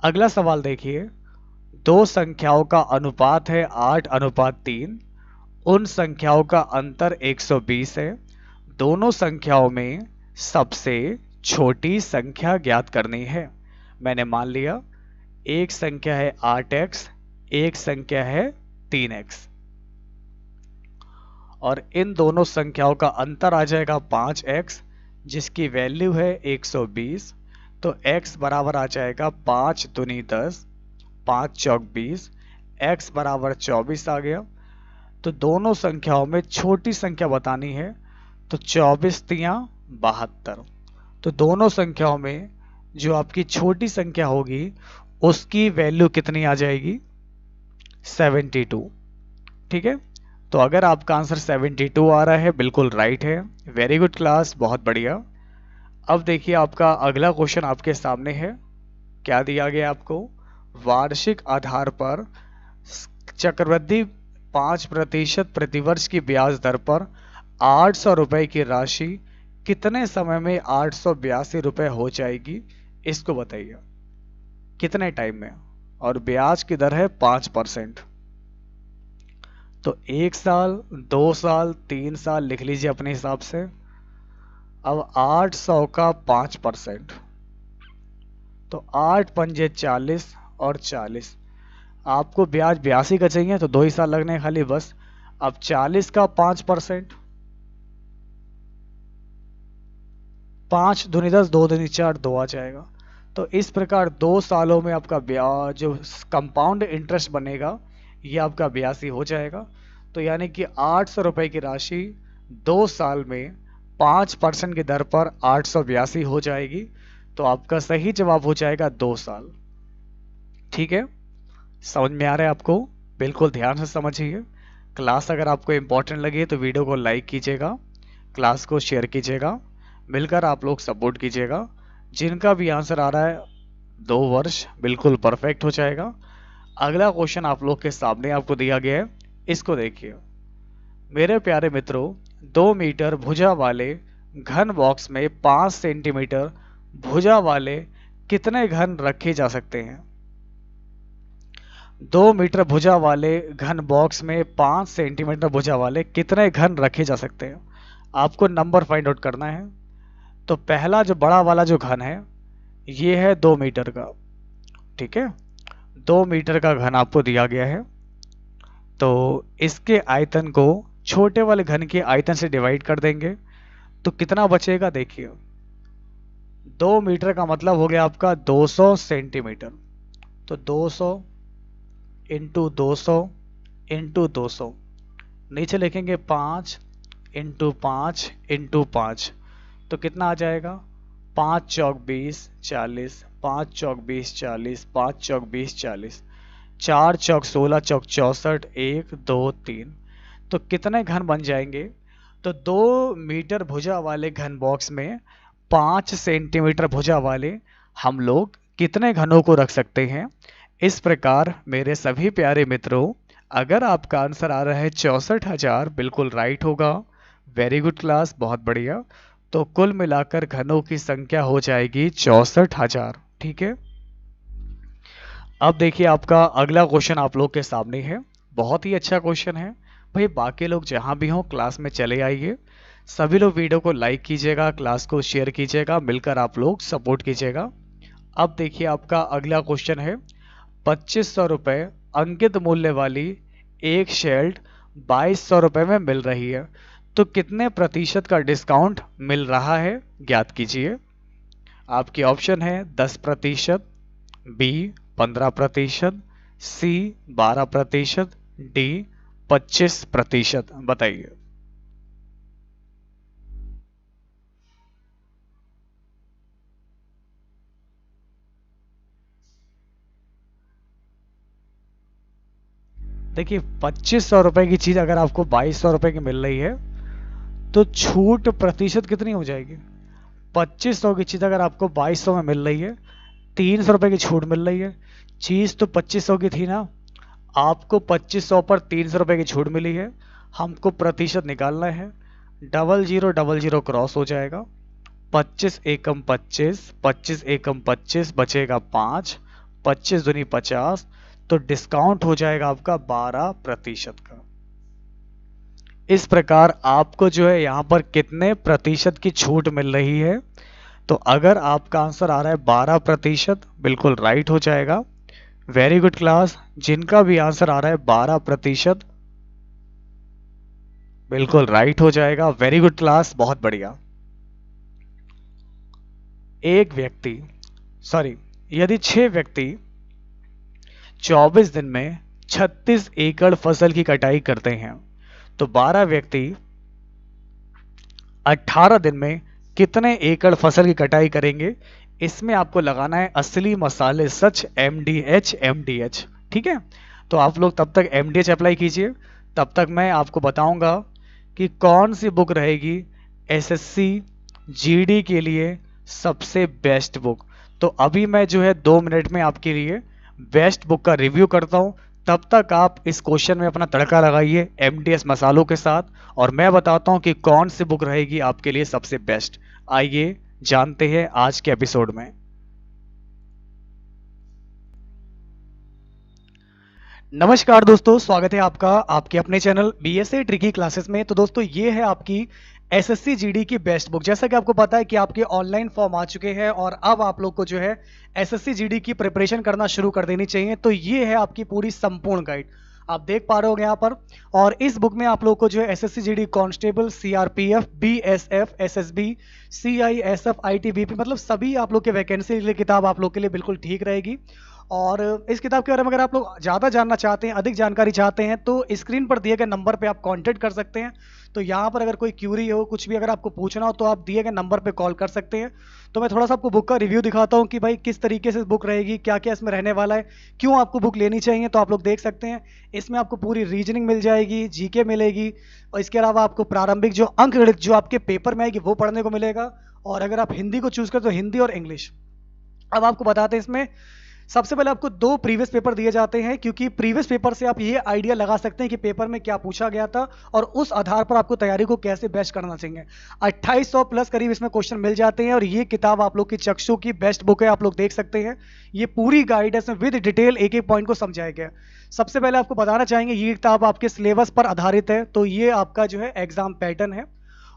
अगला सवाल देखिए। दो संख्याओं का अनुपात है 8:3। उन संख्याओं का अंतर 120 है। दोनों संख्याओं में सबसे छोटी संख्या ज्ञात करनी है। मैंने मान लिया एक संख्या है 8x, एक संख्या है 3x, और इन दोनों संख्याओं का अंतर आ जाएगा 5x, जिसकी वैल्यू है 120। तो x बराबर आ जाएगा 5 दूनी 10, 5 चौक 20, x बराबर 24 आ गया। तो दोनों संख्याओं में छोटी संख्या बतानी है, तो 24 तियां 72। तो दोनों संख्याओं में जो आपकी छोटी संख्या होगी उसकी वैल्यू कितनी आ जाएगी 72। ठीक है, तो अगर आपका आंसर 72 आ रहा है बिल्कुल राइट है। वेरी गुड क्लास, बहुत बढ़िया। अब देखिए आपका अगला क्वेश्चन आपके सामने है। क्या दिया गया आपको? वार्षिक आधार पर चक्रवृद्धि 5% प्रतिवर्ष की ब्याज दर पर 800 रुपए की राशि कितने समय में 882 रुपए हो जाएगी, इसको बताइए कितने टाइम में, और ब्याज की दर है 5%। तो 1 साल, 2 साल, 3 साल लिख लीजिए अपने हिसाब से। अब 800 का 5%, तो 8 पंजे 40 और 40। आपको ब्याज 82 का चाहिए तो 2 ही साल लगने हैं खाली बस। अब 40 का 5%, 5 दूनी 10, 2 दूनी 4, 2 आ जाएगा। तो इस प्रकार 2 सालों में आपका ब्याज जो कंपाउंड इंटरेस्ट बनेगा ये आपका 82 हो जाएगा। तो यानी कि 800 रुपए की राशि 2 साल में 5% की दर पर 882 हो जाएगी। तो आपका सही जवाब हो जाएगा 2 साल। ठीक है, समझ में आ रहा है आपको? बिल्कुल ध्यान से समझिए। क्लास अगर आपको इम्पोर्टेंट लगे तो वीडियो को लाइक कीजिएगा, क्लास को शेयर कीजिएगा, मिलकर आप लोग सपोर्ट कीजिएगा। जिनका भी आंसर आ रहा है 2 वर्ष बिल्कुल परफेक्ट हो जाएगा। अगला क्वेश्चन आप लोग के सामने आपको दिया गया है, इसको देखिए। मेरे प्यारे मित्रों, 2 मीटर भुजा वाले घन बॉक्स में 5 सेंटीमीटर भुजा वाले कितने घन रखे जा सकते हैं? 2 मीटर भुजा वाले घन बॉक्स में 5 सेंटीमीटर भुजा वाले कितने घन रखे जा सकते हैं? आपको नंबर फाइंड आउट करना है। तो पहला जो बड़ा वाला जो घन है ये है 2 मीटर का। ठीक है, 2 मीटर का घन आपको दिया गया है। तो इसके आयतन को छोटे वाले घन के आयतन से डिवाइड कर देंगे तो कितना बचेगा देखिए। 2 मीटर का मतलब हो गया आपका 200 सेंटीमीटर। तो 200 इंटू 200 इंटू 200, नीचे लिखेंगे 5 इंटू 5 इंटू 5। तो कितना आ जाएगा? 5 चौक 20 40, 5 चौक 20 40, 5 चौक 20 40, 4 चौक 16 चौक 64, 1 2 3। तो कितने घन बन जाएंगे? तो 2 मीटर भुजा वाले घन बॉक्स में 5 सेंटीमीटर भुजा वाले हम लोग कितने घनों को रख सकते हैं? इस प्रकार मेरे सभी प्यारे मित्रों, अगर आपका आंसर आ रहा है 64,000, बिल्कुल राइट होगा। वेरी गुड क्लास, बहुत बढ़िया। तो कुल मिलाकर घनों की संख्या हो जाएगी 64,000। ठीक है, अब देखिए आपका अगला क्वेश्चन आप लोग के सामने है। बहुत ही अच्छा क्वेश्चन है भाई। बाकी लोग जहां भी हों क्लास में चले आइए। सभी लोग वीडियो को लाइक कीजिएगा, क्लास को शेयर कीजिएगा, मिलकर आप लोग सपोर्ट कीजिएगा। अब देखिए आपका अगला क्वेश्चन है। 2500 रुपये अंकित मूल्य वाली एक शर्ट 2200 रुपये में मिल रही है, तो कितने प्रतिशत का डिस्काउंट मिल रहा है ज्ञात कीजिए। आपके ऑप्शन है 10%, बी 15%, सी 12%, डी 25%। बताइए। देखिए 2500 रुपए की चीज अगर आपको 2200 रुपए की मिल रही है तो छूट प्रतिशत कितनी हो जाएगी? 2500 की चीज अगर आपको 2200 में मिल रही है, 300 रुपए की छूट मिल रही है। चीज तो 2500 की थी ना, आपको 2500 पर 300 रुपए की छूट मिली है। हमको प्रतिशत निकालना है। 0000 क्रॉस हो जाएगा। 25 एकम 25, 25 एकम 25 बचेगा 5, 25 दूनी 50। तो डिस्काउंट हो जाएगा आपका 12% का। इस प्रकार आपको जो है यहाँ पर कितने प्रतिशत की छूट मिल रही है? तो अगर आपका आंसर आ रहा है 12%, बिल्कुल राइट हो जाएगा। वेरी गुड क्लास, जिनका भी आंसर आ रहा है 12%, बिल्कुल राइट हो जाएगा। वेरी गुड क्लास, बहुत बढ़िया। एक व्यक्ति यदि 6 व्यक्ति 24 दिन में 36 एकड़ फसल की कटाई करते हैं तो 12 व्यक्ति 18 दिन में कितने एकड़ फसल की कटाई करेंगे? इसमें आपको लगाना है असली मसाले सच, MDH। ठीक है, तो आप लोग तब तक MDH अप्लाई कीजिए। तब तक मैं आपको बताऊंगा कि कौन सी बुक रहेगी SSC GD के लिए सबसे बेस्ट बुक। तो अभी मैं जो है 2 मिनट में आपके लिए बेस्ट बुक का रिव्यू करता हूं। तब तक आप इस क्वेश्चन में अपना तड़का लगाइए MDS मसालों के साथ, और मैं बताता हूं कि कौन सी बुक रहेगी आपके लिए सबसे बेस्ट। आइए जानते हैं आज के एपिसोड में। नमस्कार दोस्तों, स्वागत है आपका आपके अपने चैनल BSA ट्रिकी क्लासेस में। तो दोस्तों ये है आपकी एसएससी जीडी की बेस्ट बुक। जैसा कि आपको पता है कि आपके ऑनलाइन फॉर्म आ चुके हैं और अब आप लोग को जो है एसएससी जीडी की प्रिपरेशन करना शुरू कर देनी चाहिए। तो ये है आपकी पूरी संपूर्ण गाइड, आप देख पा रहे होंगे यहाँ पर। और इस बुक में आप लोग को जो है SSC GD constable, CRPF, BSF, SSB, CISF, ITBP, मतलब सभी आप लोग के वैकेंसी के लिए किताब आप लोग के लिए बिल्कुल ठीक रहेगी। और इस किताब के बारे में अगर आप लोग ज़्यादा जानना चाहते हैं, अधिक जानकारी चाहते हैं, तो स्क्रीन पर दिए गए नंबर पे आप कांटेक्ट कर सकते हैं। तो यहाँ पर अगर कोई क्यूरी हो, कुछ भी अगर आपको पूछना हो, तो आप दिए गए नंबर पे कॉल कर सकते हैं। तो मैं थोड़ा सा आपको बुक का रिव्यू दिखाता हूँ कि भाई किस तरीके से बुक रहेगी, क्या क्या इसमें रहने वाला है, क्यों आपको बुक लेनी चाहिए। तो आप लोग देख सकते हैं इसमें आपको पूरी रीजनिंग मिल जाएगी, जीके मिलेगी, और इसके अलावा आपको प्रारंभिक जो अंकगणित जो आपके पेपर में आएगी वो पढ़ने को मिलेगा। और अगर आप हिंदी को चूज करें तो हिंदी और इंग्लिश। अब आपको बताते हैं इसमें सबसे पहले आपको 2 प्रीवियस पेपर दिए जाते हैं, क्योंकि प्रीवियस पेपर से आप ये आइडिया लगा सकते हैं कि पेपर में क्या पूछा गया था और उस आधार पर आपको तैयारी को कैसे बेस्ट करना चाहिए। 2800 प्लस करीब इसमें क्वेश्चन मिल जाते हैं और ये किताब आप लोग की चक्षु की बेस्ट बुक है, आप लोग देख सकते हैं। ये पूरी गाइड है, इसमें विद डिटेल एक एक पॉइंट को समझाया गया। सबसे पहले आपको बताना चाहेंगे ये किताब आपके सिलेबस पर आधारित है, तो ये आपका जो है एग्जाम पैटर्न है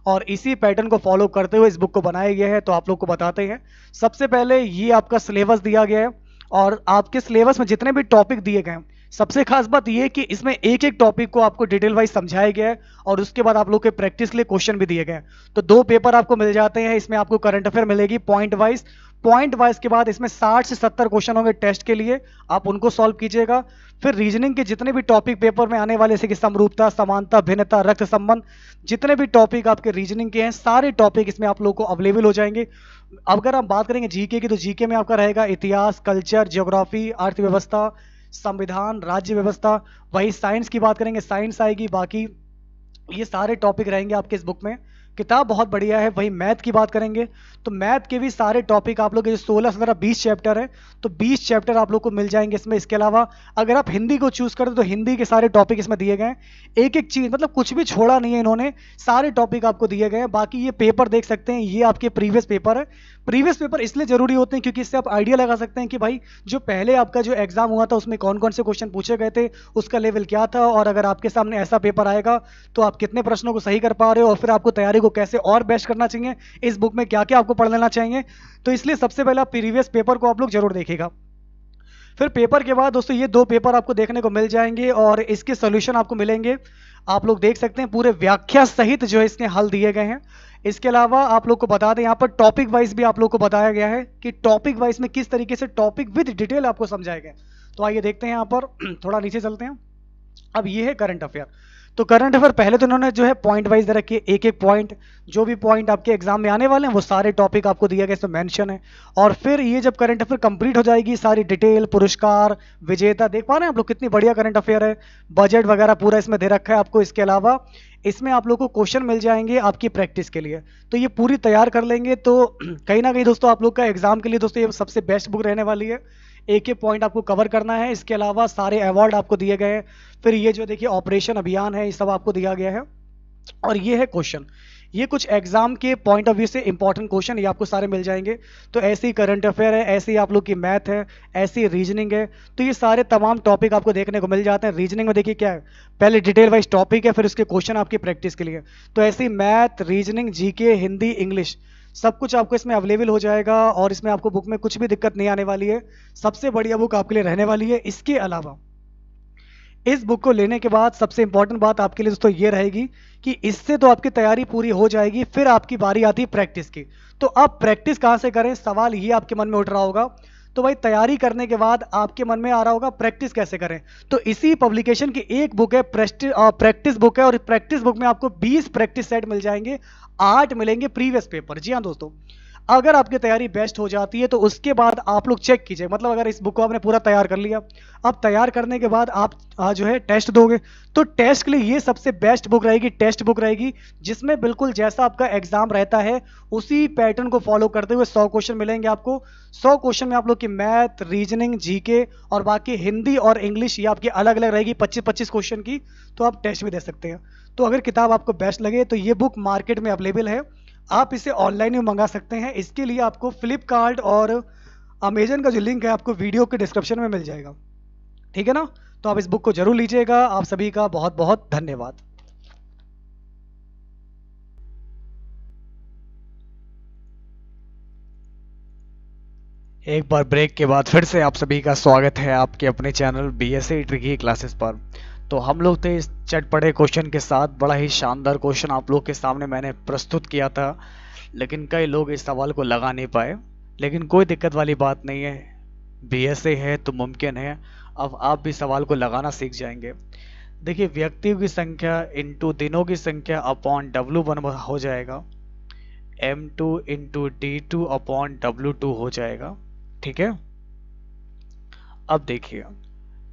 और इसी पैटर्न को फॉलो करते हुए इस बुक को बनाया गया है। तो आप लोग को बताते हैं, सबसे पहले ये आपका सिलेबस दिया गया है और आपके सिलेबस में जितने भी टॉपिक दिए गए हैं, सबसे खास बात यह है कि इसमें एक एक टॉपिक को आपको डिटेल वाइज समझाया गया है और उसके बाद आप लोग के प्रैक्टिस के लिए क्वेश्चन भी दिए गए हैं। तो 2 पेपर आपको मिल जाते हैं, इसमें आपको करंट अफेयर मिलेगी पॉइंट वाइज के बाद इसमें 60 से 70 क्वेश्चन होंगे टेस्ट के लिए, आप उनको सॉल्व कीजिएगा। फिर रीजनिंग के जितने भी टॉपिक पेपर में आने वाले, जैसे कि समरूपता, समानता, भिन्नता, रक्त संबंध, जितने भी टॉपिक आपके रीजनिंग के हैं, सारे टॉपिक इसमें आप लोग को अवेलेबल हो जाएंगे। अगर हम बात करेंगे जीके की, तो जीके में आपका रहेगा इतिहास, कल्चर, ज्योग्राफी, अर्थव्यवस्था, संविधान, राज्य व्यवस्था। वही साइंस की बात करेंगे, साइंस आएगी। बाकी ये सारे टॉपिक रहेंगे आपके इस बुक में। किताब बहुत बढ़िया है। वही मैथ की बात करेंगे तो मैथ के भी सारे टॉपिक आप लोग के जो 16 17 20 चैप्टर है, तो 20 चैप्टर आप लोग को मिल जाएंगे इसमें। इसके अलावा अगर आप हिंदी को चूज करते तो हिंदी के सारे टॉपिक इसमें दिए गए हैं, एक एक चीज, मतलब कुछ भी छोड़ा नहीं है इन्होंने, सारे टॉपिक आपको दिए गए हैं। बाकी ये पेपर देख सकते हैं, ये आपके प्रीवियस पेपर है। प्रीवियस पेपर इसलिए जरूरी होते हैं क्योंकि इससे आप आइडिया लगा सकते हैं कि भाई जो पहले आपका जो एग्जाम हुआ था उसमें कौन कौन से क्वेश्चन पूछे गए थे, उसका लेवल क्या था, और अगर आपके सामने ऐसा पेपर आएगा तो आप कितने प्रश्नों को सही कर पा रहे हो और फिर आपको तैयारी को कैसे और बेस्ट करना चाहिए, इस बुक में क्या क्या आपको पढ़ लेना चाहिए। तो इसलिए सबसे पहले आप प्रीवियस पेपर को आप लोग जरूर देखिएगा। फिर पेपर के बाद दोस्तों ये 2 पेपर आपको देखने को मिल जाएंगे और इसके सॉल्यूशन आपको मिलेंगे। आप लोग देख सकते हैं पूरे व्याख्या सहित जो है इसके हल दिए गए हैं। इसके अलावा आप लोग को बता दें, यहाँ पर टॉपिक वाइज भी आप लोग को बताया गया है कि टॉपिक वाइज में किस तरीके से टॉपिक विद डिटेल आपको समझाया गया। तो आइए देखते हैं, यहाँ पर थोड़ा नीचे चलते हैं। अब ये है करंट अफेयर। तो करंट अफेयर पहले तो इन्होंने जो है पॉइंट वाइज दे रखी है, एक एक पॉइंट, जो भी पॉइंट आपके एग्जाम में आने वाले हैं वो सारे टॉपिक आपको दिया गया, इसमें मेंशन है। और फिर ये जब करंट अफेयर कंप्लीट हो जाएगी, सारी डिटेल, पुरस्कार, विजेता, देख पा रहे हैं आप लोग कितनी बढ़िया करंट अफेयर है, बजट वगैरह पूरा इसमें दे रखा है आपको। इसके अलावा इसमें आप लोग को क्वेश्चन मिल जाएंगे आपकी प्रैक्टिस के लिए, तो ये पूरी तैयार कर लेंगे तो कहीं ना कहीं दोस्तों आप लोग का एग्जाम के लिए दोस्तों ये सबसे बेस्ट बुक रहने वाली है। एक एक पॉइंट आपको कवर करना है। इसके अलावा सारे अवार्ड आपको दिए गए हैं। फिर ये जो देखिए ऑपरेशन अभियान है, ये सब आपको दिया गया है। और ये है क्वेश्चन, ये कुछ एग्जाम के पॉइंट ऑफ व्यू से इंपॉर्टेंट क्वेश्चन ये आपको सारे मिल जाएंगे। तो ऐसे ही करंट अफेयर है, ऐसे ही आप लोग की मैथ है, ऐसी रीजनिंग है। तो ये सारे तमाम टॉपिक आपको देखने को मिल जाते हैं। रीजनिंग में देखिए क्या है, पहले डिटेल वाइज टॉपिक है, फिर उसके क्वेश्चन आपकी प्रैक्टिस के लिए। तो ऐसे ही math, reasoning, GK, Hindi, English, सब कुछ आपको इसमें अवेलेबल हो जाएगा और इसमें आपको बुक में कुछ भी दिक्कत नहीं आने वाली है। सबसे बढ़िया बुक आपके लिए रहने वाली है। इसके अलावा इस बुक को लेने के बाद सबसे इंपॉर्टेंट बात आपके लिए दोस्तों ये रहेगी कि इससे तो आपकी तैयारी पूरी हो जाएगी, फिर आपकी बारी आती है प्रैक्टिस की। तो अब प्रैक्टिस कहाँ से करें, सवाल ये आपके मन में उठ रहा होगा। तो भाई तैयारी करने के बाद आपके मन में आ रहा होगा प्रैक्टिस कैसे करें। तो इसी पब्लिकेशन की एक बुक है, प्रैक्टिस बुक है, और प्रैक्टिस बुक में आपको 20 प्रैक्टिस सेट मिल जाएंगे, 8 मिलेंगे प्रीवियस पेपर। जी हाँ दोस्तों, अगर आपकी तैयारी बेस्ट हो जाती है तो उसके बाद आप लोग चेक कीजिए, मतलब अगर इस बुक को आपने पूरा तैयार कर लिया, अब तैयार करने के बाद आप जो है टेस्ट दोगे, तो टेस्ट के लिए ये सबसे बेस्ट बुक रहेगी, टेस्ट बुक रहेगी, जिसमें बिल्कुल जैसा आपका एग्जाम रहता है उसी पैटर्न को फॉलो करते हुए 100 क्वेश्चन मिलेंगे आपको। 100 क्वेश्चन में आप लोग की मैथ, रीजनिंग, जीके और बाकी हिंदी और इंग्लिश ये आपकी अलग अलग रहेगी 25-25 क्वेश्चन की। तो आप टेस्ट भी दे सकते हैं। तो अगर किताब आपको बेस्ट लगे तो ये बुक मार्केट में अवेलेबल है, आप इसे ऑनलाइन भी मंगा सकते हैं। इसके लिए आपको फ्लिपकार्ट और अमेजन का जो लिंक है आपको वीडियो के डिस्क्रिप्शन में मिल जाएगा, ठीक है ना। तो आप इस बुक को जरूर लीजिएगा। आप सभी का बहुत बहुत धन्यवाद। एक बार ब्रेक के बाद फिर से आप सभी का स्वागत है आपके अपने चैनल बीएससी ट्रिकी क्लासेस पर। तो हम लोग थे इस चटपटे क्वेश्चन के साथ, बड़ा ही शानदार क्वेश्चन आप लोग के सामने मैंने प्रस्तुत किया था, लेकिन कई लोग इस सवाल को लगा नहीं पाए। लेकिन कोई दिक्कत वाली बात नहीं है, बीएससी है तो मुमकिन है अब आप भी सवाल को लगाना सीख जाएंगे। देखिए, व्यक्तियों की संख्या इंटू दिनों की संख्या अपॉन W1 हो जाएगा, M2 into D2 upon W2 हो जाएगा। ठीक है, अब देखिए,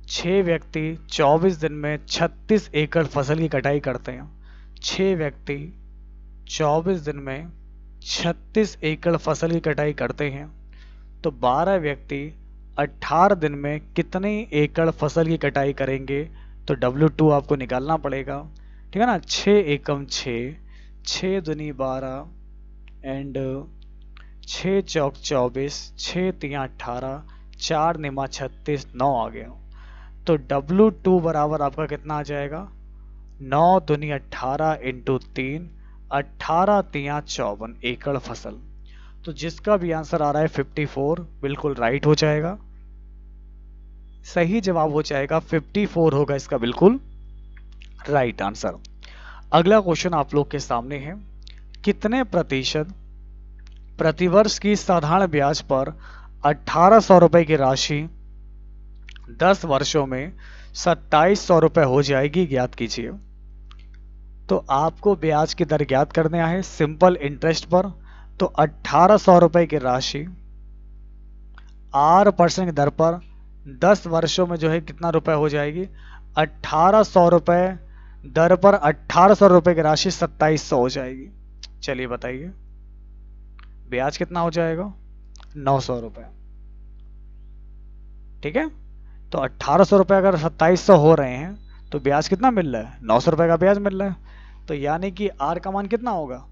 6 व्यक्ति 24 दिन में 36 एकड़ फसल की कटाई करते हैं। 6 व्यक्ति 24 दिन में 36 एकड़ फसल की कटाई करते हैं, तो 12 व्यक्ति 18 दिन में कितने एकड़ फसल की कटाई करेंगे? तो W2 आपको निकालना पड़ेगा। ठीक है ना, 6 एकम 6, 6 दूनी 12 एंड 6 चौक 24, 6 तिया 18, 4 निमा 36, 9 आ गया। तो W2 बराबर आपका कितना आ जाएगा? 9 दूनी 18 इंटू 3, 18 तिया 54 एकड़ फसल। तो जिसका भी आंसर आ रहा है 54 बिल्कुल राइट हो जाएगा, सही जवाब हो जाएगा 54 होगा इसका बिल्कुल राइट आंसर। अगला क्वेश्चन आप लोग के सामने है, कितने प्रतिशत प्रतिवर्ष की साधारण ब्याज पर 1800 रुपए की राशि 10 वर्षों में 2700 रुपए हो जाएगी, ज्ञात कीजिए। तो आपको ब्याज की दर ज्ञात करने है सिंपल इंटरेस्ट पर। तो 1800 रुपए की राशि 8% की दर पर 10 वर्षों में जो है कितना रुपए हो जाएगी? 1800 रुपए दर पर 1800 रुपए की राशि 2700 हो जाएगी। चलिए बताइए, ब्याज कितना हो जाएगा? 900 रुपए। ठीक है, तो 1800 रुपए अगर 2700 हो रहे हैं तो ब्याज कितना मिल रहा है? 900 रुपए का ब्याज मिल रहा है। तो यानी कि आर का मान कितना होगा?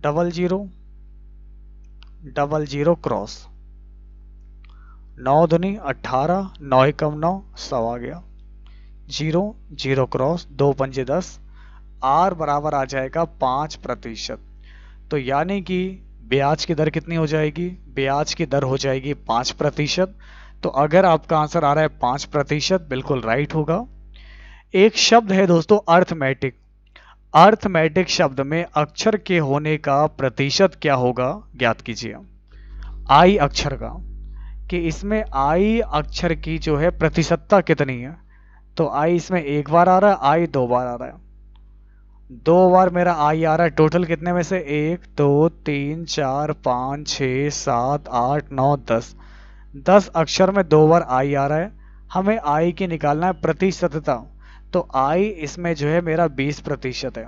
0000 क्रॉस 9 दूनी 18, 9 एकम 9, 100 आ गया। 0 क्रॉस 2 पंजे 10, आर बराबर आ जाएगा 5%। तो यानी कि ब्याज की दर कितनी हो जाएगी? ब्याज की दर हो जाएगी 5%। तो अगर आपका आंसर आ रहा है 5%, बिल्कुल राइट होगा। एक शब्द है दोस्तों अर्थमेटिक। अर्थमेटिक शब्द में अक्षर के होने का प्रतिशत क्या होगा, ज्ञात कीजिए। आई अक्षर का, कि इसमें आई अक्षर की जो है प्रतिशतता कितनी है? तो आई इसमें एक बार आ रहा है, आई 2 बार आ रहा है। 2 बार मेरा आई आ रहा है, टोटल कितने में से? 1 2 3 4 5 6 7 8 9 10। 10 अक्षर में 2 बार आई आ रहा है, हमें आई की निकालना है प्रतिशतता। तो आई इसमें जो है मेरा 20% है।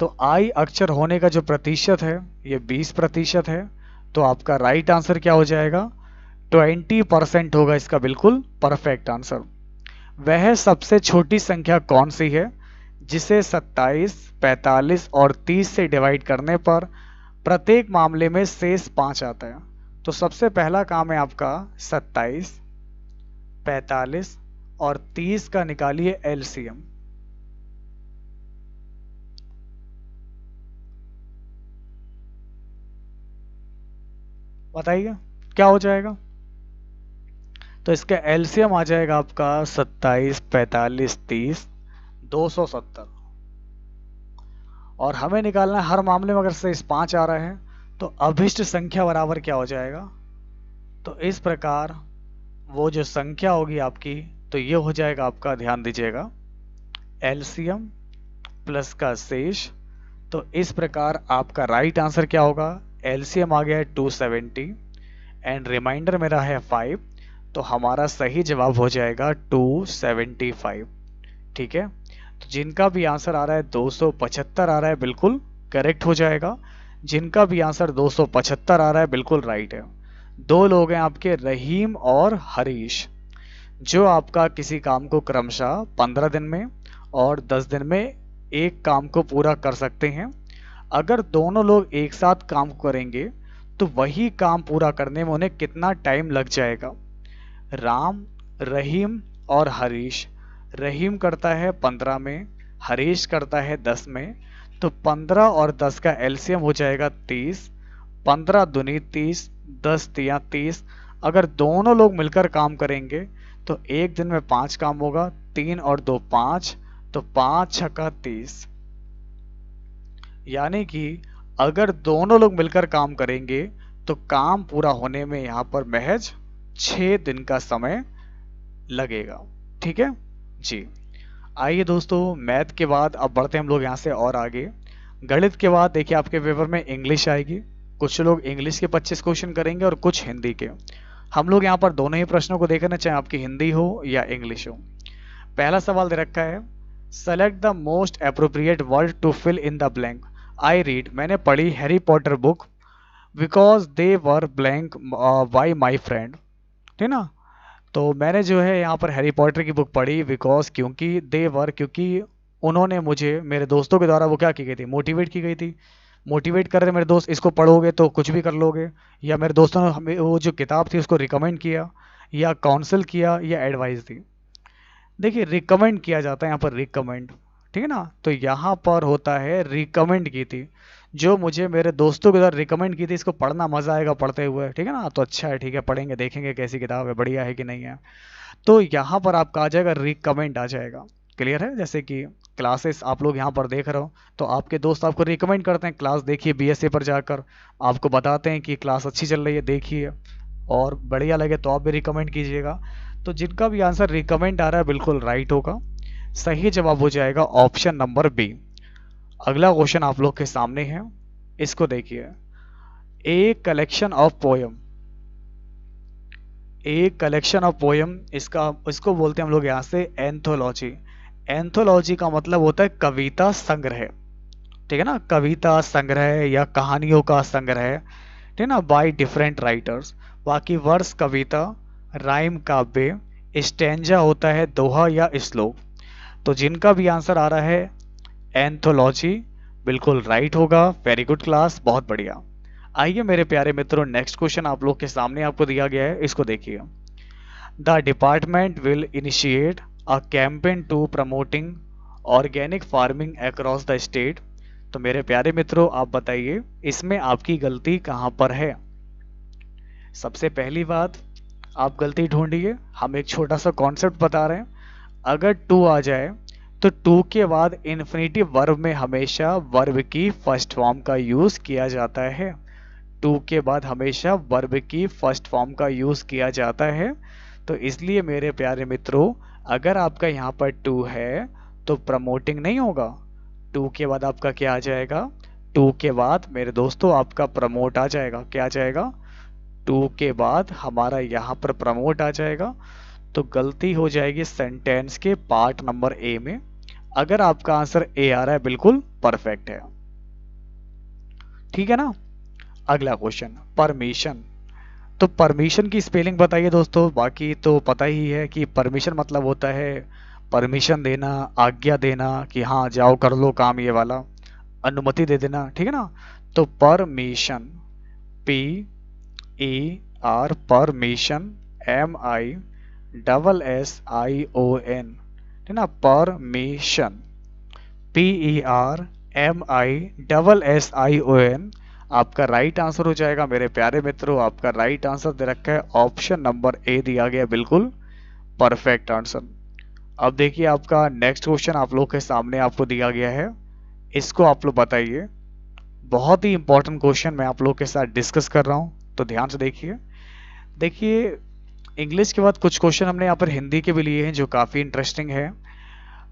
तो आई अक्षर होने का जो प्रतिशत है ये 20% है। तो आपका राइट आंसर क्या हो जाएगा? 20% होगा इसका बिल्कुल परफेक्ट आंसर। वह सबसे छोटी संख्या कौन सी है जिसे 27, 45 और 30 से डिवाइड करने पर प्रत्येक मामले में शेष 5 आता है? तो सबसे पहला काम है आपका 27, 45 और 30 का निकालिए एलसीएम। बताइए क्या हो जाएगा? तो इसका एलसीएम आ जाएगा आपका 27, 45, 30, 270। और हमें निकालना है हर मामले में अगर शेष 5 आ रहा है तो अभिष्ट संख्या बराबर क्या हो जाएगा? तो इस प्रकार वो जो संख्या होगी आपकी, तो ये हो जाएगा आपका, ध्यान दीजिएगा, एलसीएम प्लस का शेष। तो इस प्रकार आपका राइट आंसर क्या होगा? एलसीएम आ गया है 270 एंड रिमाइंडर मेरा है 5। तो हमारा सही जवाब हो जाएगा 275। ठीक है, तो जिनका भी आंसर आ रहा है 275 आ रहा है बिल्कुल करेक्ट हो जाएगा। जिनका भी आंसर 275 आ रहा है बिल्कुल राइट है। 2 लोग हैं आपके, रहीम और हरीश, जो आपका किसी काम को क्रमशः 15 दिन में और 10 दिन में एक काम को पूरा कर सकते हैं। अगर दोनों लोग एक साथ काम करेंगे तो वही काम पूरा करने में उन्हें कितना टाइम लग जाएगा? राम, रहीम और हरीश। रहीम करता है 15 में, हरीश करता है 10 में। तो 15 और 10 का एलसीएम हो जाएगा 30 15 दूनी 30, 10 तिया 30। अगर दोनों लोग मिलकर काम करेंगे तो एक दिन में 5 काम होगा, 3 और 2 5, तो 5 छक्का 30। यानी कि अगर दोनों लोग मिलकर काम करेंगे तो काम पूरा होने में यहाँ पर महज 6 दिन का समय लगेगा। ठीक है जी। आइए दोस्तों, मैथ के बाद अब बढ़ते हैं हम लोग यहाँ से और आगे। गणित के बाद देखिए आपके पेपर में इंग्लिश आएगी। कुछ लोग इंग्लिश के 25 क्वेश्चन करेंगे और कुछ हिंदी के। हम लोग यहाँ पर दोनों ही प्रश्नों को देखेंगे, चाहे आपकी हिंदी हो या इंग्लिश हो। पहला सवाल दे रखा है, select the most appropriate word to fill in the blank. I read, मैंने पढ़ी Harry Potter book because they were blank by my friend. ठीक ना, तो मैंने जो है यहाँ पर हैरी पॉटर की बुक पढ़ी बिकॉज, क्योंकि दे वर, क्योंकि उन्होंने मुझे, मेरे दोस्तों के द्वारा वो क्या की गई थी, मोटिवेट की गई थी। मोटिवेट कर रहे मेरे दोस्त, इसको पढ़ोगे तो कुछ भी कर लोगे। या मेरे दोस्तों ने हमें वो जो किताब थी उसको रिकमेंड किया, या काउंसिल किया, या एडवाइस दी। देखिए रिकमेंड किया जाता है यहाँ पर, रिकमेंड, ठीक है ना, तो यहाँ पर होता है रिकमेंड की थी, जो मुझे मेरे दोस्तों के द्वारा रिकमेंड की थी। इसको पढ़ना मजा आएगा पढ़ते हुए, ठीक है ना, तो अच्छा है, ठीक है, पढ़ेंगे, देखेंगे कैसी किताब है, बढ़िया है कि नहीं है। तो यहाँ पर आपका आ जाएगा रिकमेंड आ जाएगा। क्लियर है? जैसे कि क्लासेस आप लोग यहाँ पर देख रहे हो, तो आपके दोस्त आपको रिकमेंड करते हैं क्लास देखिए बीएसए पर जाकर, आपको बताते हैं कि क्लास अच्छी चल रही है देखिए, और बढ़िया लगे तो आप भी रिकमेंड कीजिएगा। तो जिनका भी आंसर रिकमेंड आ रहा है बिल्कुल राइट होगा। सही जवाब हो जाएगा ऑप्शन नंबर बी। अगला क्वेश्चन आप लोग के सामने है, इसको देखिए। A collection of poem, a collection of poem, इसको बोलते हैं हम लोग यहाँ से एंथोलॉजी। एंथोलॉजी का मतलब होता है कविता संग्रह, ठीक है ना, कविता संग्रह या कहानियों का संग्रह, ठीक है ना, बाय डिफरेंट राइटर्स। बाकी वर्स कविता, राइम काव्य, स्टेंजा होता है दोहा या श्लोक। तो जिनका भी आंसर आ रहा है एंथोलॉजी, बिल्कुल राइट होगा। वेरी गुड क्लास, बहुत बढ़िया। आइए मेरे प्यारे मित्रों, नेक्स्ट क्वेश्चन आप लोग के सामने आपको दिया गया है, इसको देखिए। The department will initiate a campaign to promoting organic farming across the state. तो मेरे प्यारे मित्रों आप बताइए इसमें आपकी गलती कहां पर है। सबसे पहली बात, आप गलती ढूंढिए। हम एक छोटा सा कॉन्सेप्ट बता रहे हैं, अगर टू आ जाए तो टू के बाद इन्फिनेटिव वर्ब में हमेशा वर्ब की फर्स्ट फॉर्म का यूज किया जाता है। टू के बाद हमेशा वर्ब की फर्स्ट फॉर्म का यूज किया जाता है। तो इसलिए मेरे प्यारे मित्रों, अगर आपका यहाँ पर टू है तो प्रमोटिंग नहीं होगा। टू के बाद आपका क्या आ जाएगा, टू के बाद मेरे दोस्तों आपका प्रमोट आ जाएगा। क्या आ जाएगा, टू के बाद हमारा यहाँ पर प्रमोट आ जाएगा। तो गलती हो जाएगी सेंटेंस के पार्ट नंबर ए में। अगर आपका आंसर ए आ रहा है बिल्कुल परफेक्ट है, ठीक है ना। अगला क्वेश्चन, परमिशन। तो परमिशन की स्पेलिंग बताइए दोस्तों। बाकी तो पता ही है कि परमिशन मतलब होता है परमिशन देना, आज्ञा देना, कि हाँ जाओ कर लो काम, ये वाला अनुमति दे देना, ठीक है ना। तो permission, P E R, permission, M I double S I O N, ठीक ना, permission, P E R M I double S I O N. आपका राइट आंसर हो जाएगा मेरे प्यारे मित्रों। आपका राइट आंसर दे रखा है ऑप्शन नंबर ए दिया गया, बिल्कुल परफेक्ट आंसर। अब देखिए आपका नेक्स्ट क्वेश्चन आप लोग के सामने आपको दिया गया है, इसको आप लोग बताइए। बहुत ही इंपॉर्टेंट क्वेश्चन मैं आप लोग के साथ डिस्कस कर रहा हूं, तो ध्यान से देखिए। देखिए इंग्लिश के बाद कुछ क्वेश्चन हमने यहाँ पर हिंदी के भी लिए हैं जो काफी इंटरेस्टिंग है।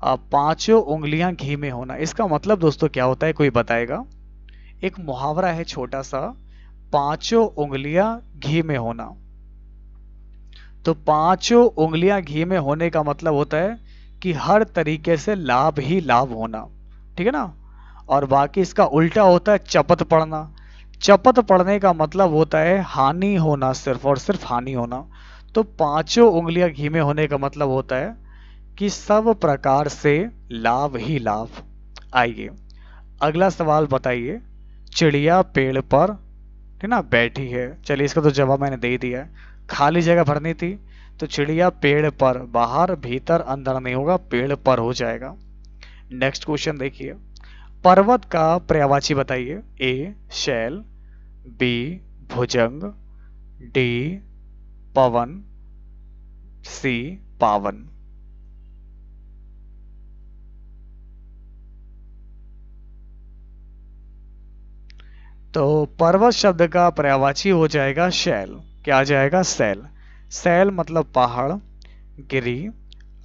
पांचों उंगलियां घी में होना, इसका मतलब दोस्तों क्या होता है, कोई बताएगा। एक मुहावरा है छोटा सा, पांचों उंगलियां घी में होना। तो पांचों उंगलियां घी में होने का मतलब होता है कि हर तरीके से लाभ ही लाभ होना, ठीक है ना। और बाकी इसका उल्टा होता है चपत पड़ना। चपत पड़ने का मतलब होता है हानि होना, सिर्फ और सिर्फ हानि होना। तो पांचों उंगलियां घी में होने का मतलब होता है कि सब प्रकार से लाभ ही लाभ। आइए अगला सवाल बताइए। चिड़िया पेड़ पर, ठीक ना, बैठी है। चलिए इसका तो जवाब मैंने दे दिया है, खाली जगह भरनी थी। तो चिड़िया पेड़ पर, बाहर भीतर अंदर नहीं होगा, पेड़ पर हो जाएगा। नेक्स्ट क्वेश्चन देखिए। पर्वत का पर्यायवाची बताइए। ए शैल, बी भुजंग, डी पवन, सी पावन। तो पर्वत शब्द का पर्यायवाची हो जाएगा शैल। क्या आ जाएगा? शैल। शैल मतलब पहाड़, गिरी,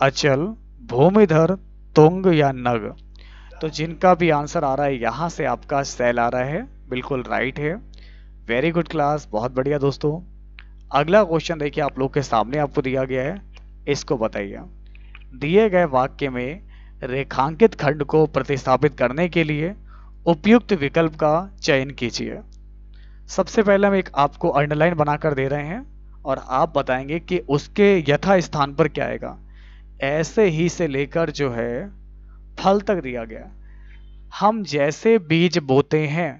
अचल, भूमिधर, तुंग या नग। तो जिनका भी आंसर आ रहा है यहां से आपका शैल आ रहा है, बिल्कुल राइट है। वेरी गुड क्लास, बहुत बढ़िया दोस्तों। अगला क्वेश्चन देखिए आप लोग के सामने आपको दिया गया है, इसको बताइए। दिए गए वाक्य में रेखांकित खंड को प्रतिस्थापित करने के लिए उपयुक्त विकल्प का चयन कीजिए। सबसे पहले हम एक आपको अंडरलाइन बनाकर दे रहे हैं और आप बताएंगे कि उसके यथा स्थान पर क्या आएगा। ऐसे ही से लेकर जो है फल तक दिया गया। हम जैसे बीज बोते हैं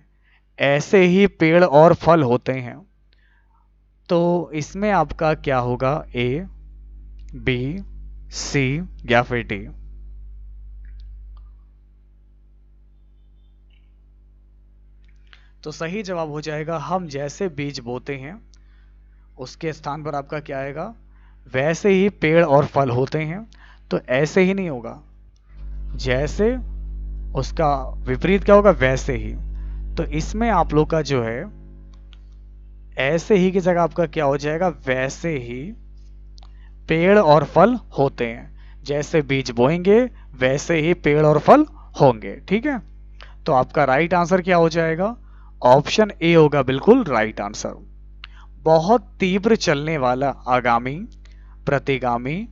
ऐसे ही पेड़ और फल होते हैं। तो इसमें आपका क्या होगा? ए, बी, सी या फिर डी? तो सही जवाब हो जाएगा हम जैसे बीज बोते हैं, उसके स्थान पर आपका क्या आएगा? वैसे ही पेड़ और फल होते हैं। तो ऐसे ही नहीं होगा, जैसे उसका विपरीत क्या होगा? वैसे ही। तो इसमें आप लोग का जो है ऐसे ही की जगह आपका क्या हो जाएगा? वैसे ही पेड़ और फल होते हैं। जैसे बीज बोएंगे वैसे ही पेड़ और फल होंगे। ठीक है, तो आपका राइट आंसर क्या हो जाएगा? ऑप्शन ए होगा बिल्कुल राइट आंसर। बहुत तीव्र चलने वाला आगामी, प्रतिगामी,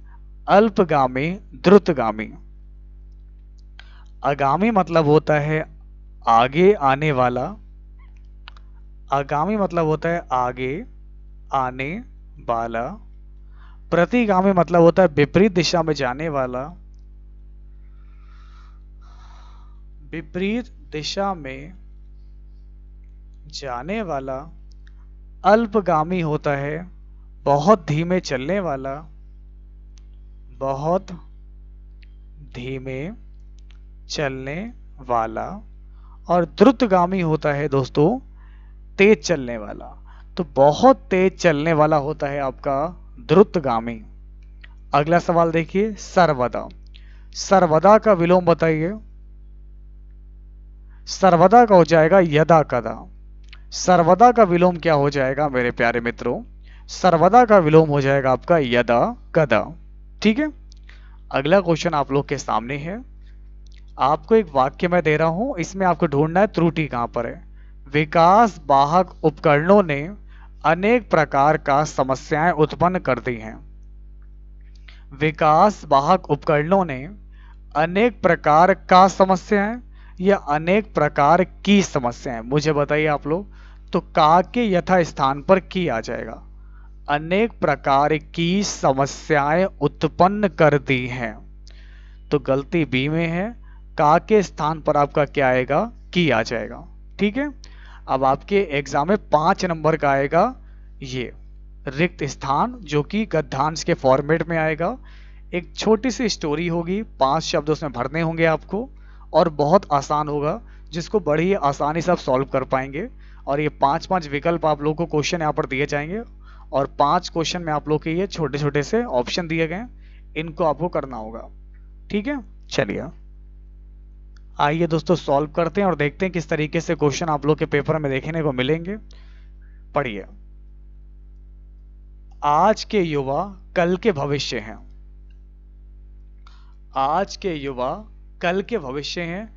अल्पगामी, द्रुतगामी। आगामी मतलब होता है आगे आने वाला, आगामी मतलब होता है आगे आने वाला। प्रतिगामी मतलब होता है विपरीत दिशा में जाने वाला, विपरीत दिशा में जाने वाला। अल्पगामी होता है बहुत धीमे चलने वाला, बहुत धीमे चलने वाला। और द्रुतगामी होता है दोस्तों तेज चलने वाला। तो बहुत तेज चलने वाला होता है आपका द्रुतगामी। अगला सवाल देखिए, सर्वदा। सर्वदा का विलोम बताइए। सर्वदा का हो जाएगा यदा कदा। सर्वदा का विलोम क्या हो जाएगा मेरे प्यारे मित्रों? सर्वदा का विलोम हो जाएगा आपका यदा कदा। ठीक है, अगला क्वेश्चन आप लोग के सामने है। आपको एक वाक्य मैं दे रहा हूं, इसमें आपको ढूंढना है त्रुटि कहां पर है। विकास वाहक उपकरणों ने अनेक प्रकार का समस्याएं उत्पन्न कर दी हैं। विकास वाहक उपकरणों ने अनेक प्रकार का समस्याएं या अनेक प्रकार की समस्याएं, मुझे बताइए आप लोग। तो का के यथा स्थान पर की आ जाएगा। अनेक प्रकार की समस्याएं उत्पन्न कर दी हैं। तो गलती बी में है, का के स्थान पर आपका क्या आएगा? की आ जाएगा। ठीक है, अब आपके एग्जाम में 5 नंबर का आएगा ये रिक्त स्थान, जो कि गद्यांश के फॉर्मेट में आएगा। एक छोटी सी स्टोरी होगी, 5 शब्द उसमें भरने होंगे आपको और बहुत आसान होगा, जिसको बड़ी आसानी से आप सॉल्व कर पाएंगे। और ये 5-5 विकल्प आप लोगों को क्वेश्चन यहाँ पर दिए जाएंगे और 5 क्वेश्चन में आप लोग के ये छोटे छोटे से ऑप्शन दिए गए, इनको आपको करना होगा। ठीक है, चलिए आइए दोस्तों सॉल्व करते हैं और देखते हैं किस तरीके से क्वेश्चन आप लोग के पेपर में देखने को मिलेंगे। पढ़िए। आज के युवा कल के भविष्य हैं। आज के युवा कल के भविष्य हैं।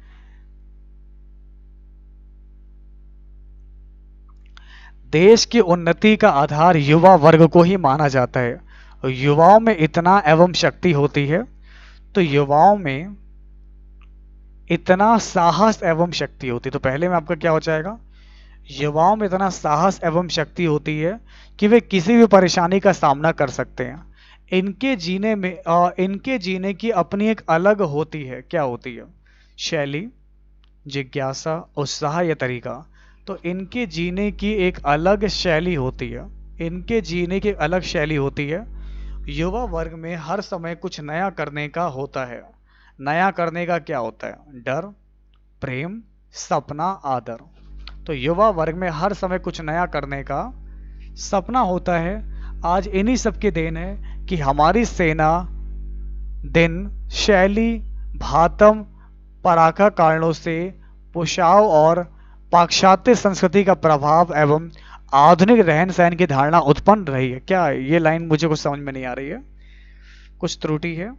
देश की उन्नति का आधार युवा वर्ग को ही माना जाता है। युवाओं में इतना एवं शक्ति होती है, तो युवाओं में इतना साहस एवं शक्ति होती है। तो पहले में आपका क्या हो जाएगा? युवाओं में इतना साहस एवं शक्ति होती है कि वे किसी भी परेशानी का सामना कर सकते हैं। इनके जीने की अपनी एक अलग होती है, क्या होती है? शैली, जिज्ञासा, उत्साह या तरीका। तो इनके जीने की एक अलग शैली होती है। इनके जीने की अलग शैली होती है। युवा वर्ग में हर समय कुछ नया करने का होता है। नया करने का क्या होता है? डर, प्रेम, सपना, आदर। तो युवा वर्ग में हर समय कुछ नया करने का सपना होता है। आज इन्हीं सब की देन है कि हमारी सेना दिन शैली भातम पराका कारणों से पोशाव और पाश्चात्य संस्कृति का प्रभाव एवं आधुनिक रहन सहन की धारणा उत्पन्न रही है। क्या ये लाइन मुझे कुछ समझ में नहीं आ रही है, कुछ त्रुटि है।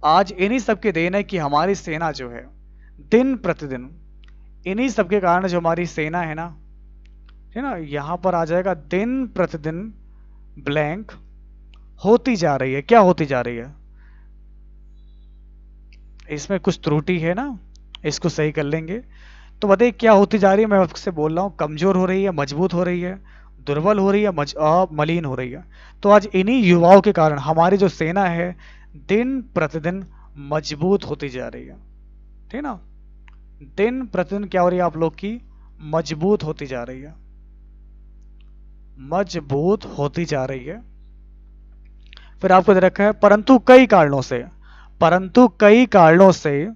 आज इन्हीं सब के देन है कि हमारी सेना जो है दिन प्रतिदिन, इन्हीं सब के कारण जो हमारी सेना है ना, यहां पर आ जाएगा दिन प्रतिदिन ब्लैंक होती जा रही है। क्या होती जा रही है, इसमें कुछ त्रुटि है ना, इसको सही कर लेंगे। तो बताइए क्या होती जा रही है। मैं आपसे बोल रहा हूं कमजोर हो रही है, मजबूत हो रही है, दुर्बल हो रही है, मलिन हो रही है। तो आज इन्हीं युवाओं के कारण हमारी जो सेना है दिन प्रतिदिन मजबूत होती जा रही है। ठीक ना, दिन प्रतिदिन क्या हो रही है आप लोग की, मजबूत होती जा रही है, मजबूत होती जा रही है। फिर आपको दे रखा है परंतु कई कारणों से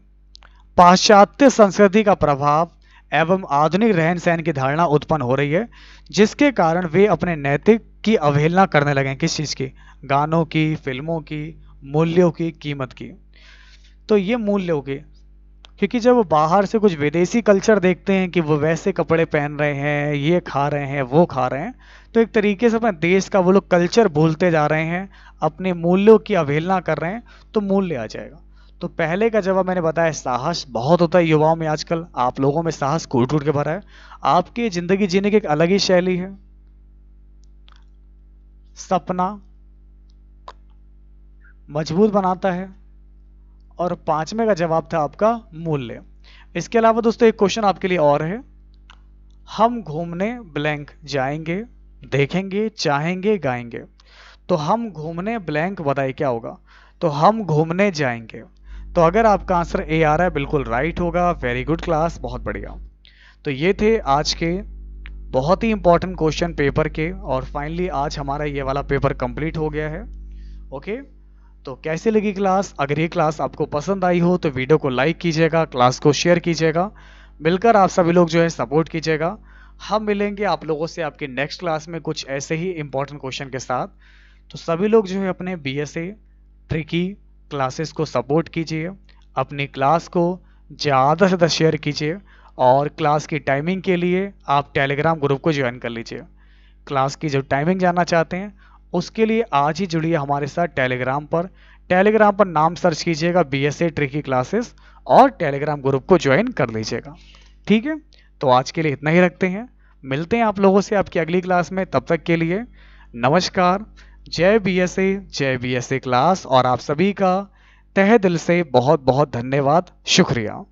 पाश्चात्य संस्कृति का प्रभाव एवं आधुनिक रहन सहन की धारणा उत्पन्न हो रही है, जिसके कारण वे अपने नैतिक की अवहेलना करने लगे। किस चीज की, गानों की, फिल्मों की, मूल्यों की, कीमत की। तो ये मूल्यों की, क्योंकि जब वो बाहर से कुछ विदेशी कल्चर देखते हैं कि वो वैसे कपड़े पहन रहे हैं, ये खा रहे हैं, वो खा रहे हैं, तो एक तरीके से अपने देश का वो लोग कल्चर भूलते जा रहे हैं, अपने मूल्यों की अवहेलना कर रहे हैं, तो मूल्य आ जाएगा। तो पहले का जवाब मैंने बताया, साहस बहुत होता है युवाओं में आजकल, आप लोगों में साहस कूट कूट के भरा है। आपकी जिंदगी जीने की एक अलग ही शैली है। सपना मजबूत बनाता है। और पांचवें का जवाब था आपका मूल्य। इसके अलावा दोस्तों एक क्वेश्चन आपके लिए और है, हम घूमने ब्लैंक जाएंगे, देखेंगे, चाहेंगे, गाएंगे। तो हम घूमने ब्लैंक बताइए क्या होगा। तो हम घूमने जाएंगे। तो अगर आपका आंसर ए आ रहा है बिल्कुल राइट होगा। वेरी गुड क्लास, बहुत बढ़िया। तो ये थे आज के बहुत ही इंपॉर्टेंट क्वेश्चन पेपर के, और फाइनली आज हमारा ये वाला पेपर कंप्लीट हो गया है। ओके, तो कैसी लगी क्लास। अगर ये क्लास आपको पसंद आई हो तो वीडियो को लाइक कीजिएगा, क्लास को शेयर कीजिएगा, मिलकर आप सभी लोग जो है सपोर्ट कीजिएगा। हम मिलेंगे आप लोगों से आपकी नेक्स्ट क्लास में कुछ ऐसे ही इंपॉर्टेंट क्वेश्चन के साथ। तो सभी लोग जो है अपने बीएसए ट्रिकी क्लासेस को सपोर्ट कीजिए, अपनी क्लास को ज़्यादा से ज़्यादा शेयर कीजिए, और क्लास की टाइमिंग के लिए आप टेलीग्राम ग्रुप को ज्वाइन कर लीजिए। क्लास की जो टाइमिंग जानना चाहते हैं उसके लिए आज ही जुड़िए हमारे साथ टेलीग्राम पर। टेलीग्राम पर नाम सर्च कीजिएगा बीएसए ट्रिकी क्लासेस, और टेलीग्राम ग्रुप को ज्वाइन कर लीजिएगा। ठीक है, तो आज के लिए इतना ही रखते हैं। मिलते हैं आप लोगों से आपकी अगली क्लास में। तब तक के लिए नमस्कार। जय बीएसए क्लास, और आप सभी का तहे दिल से बहुत बहुत धन्यवाद, शुक्रिया।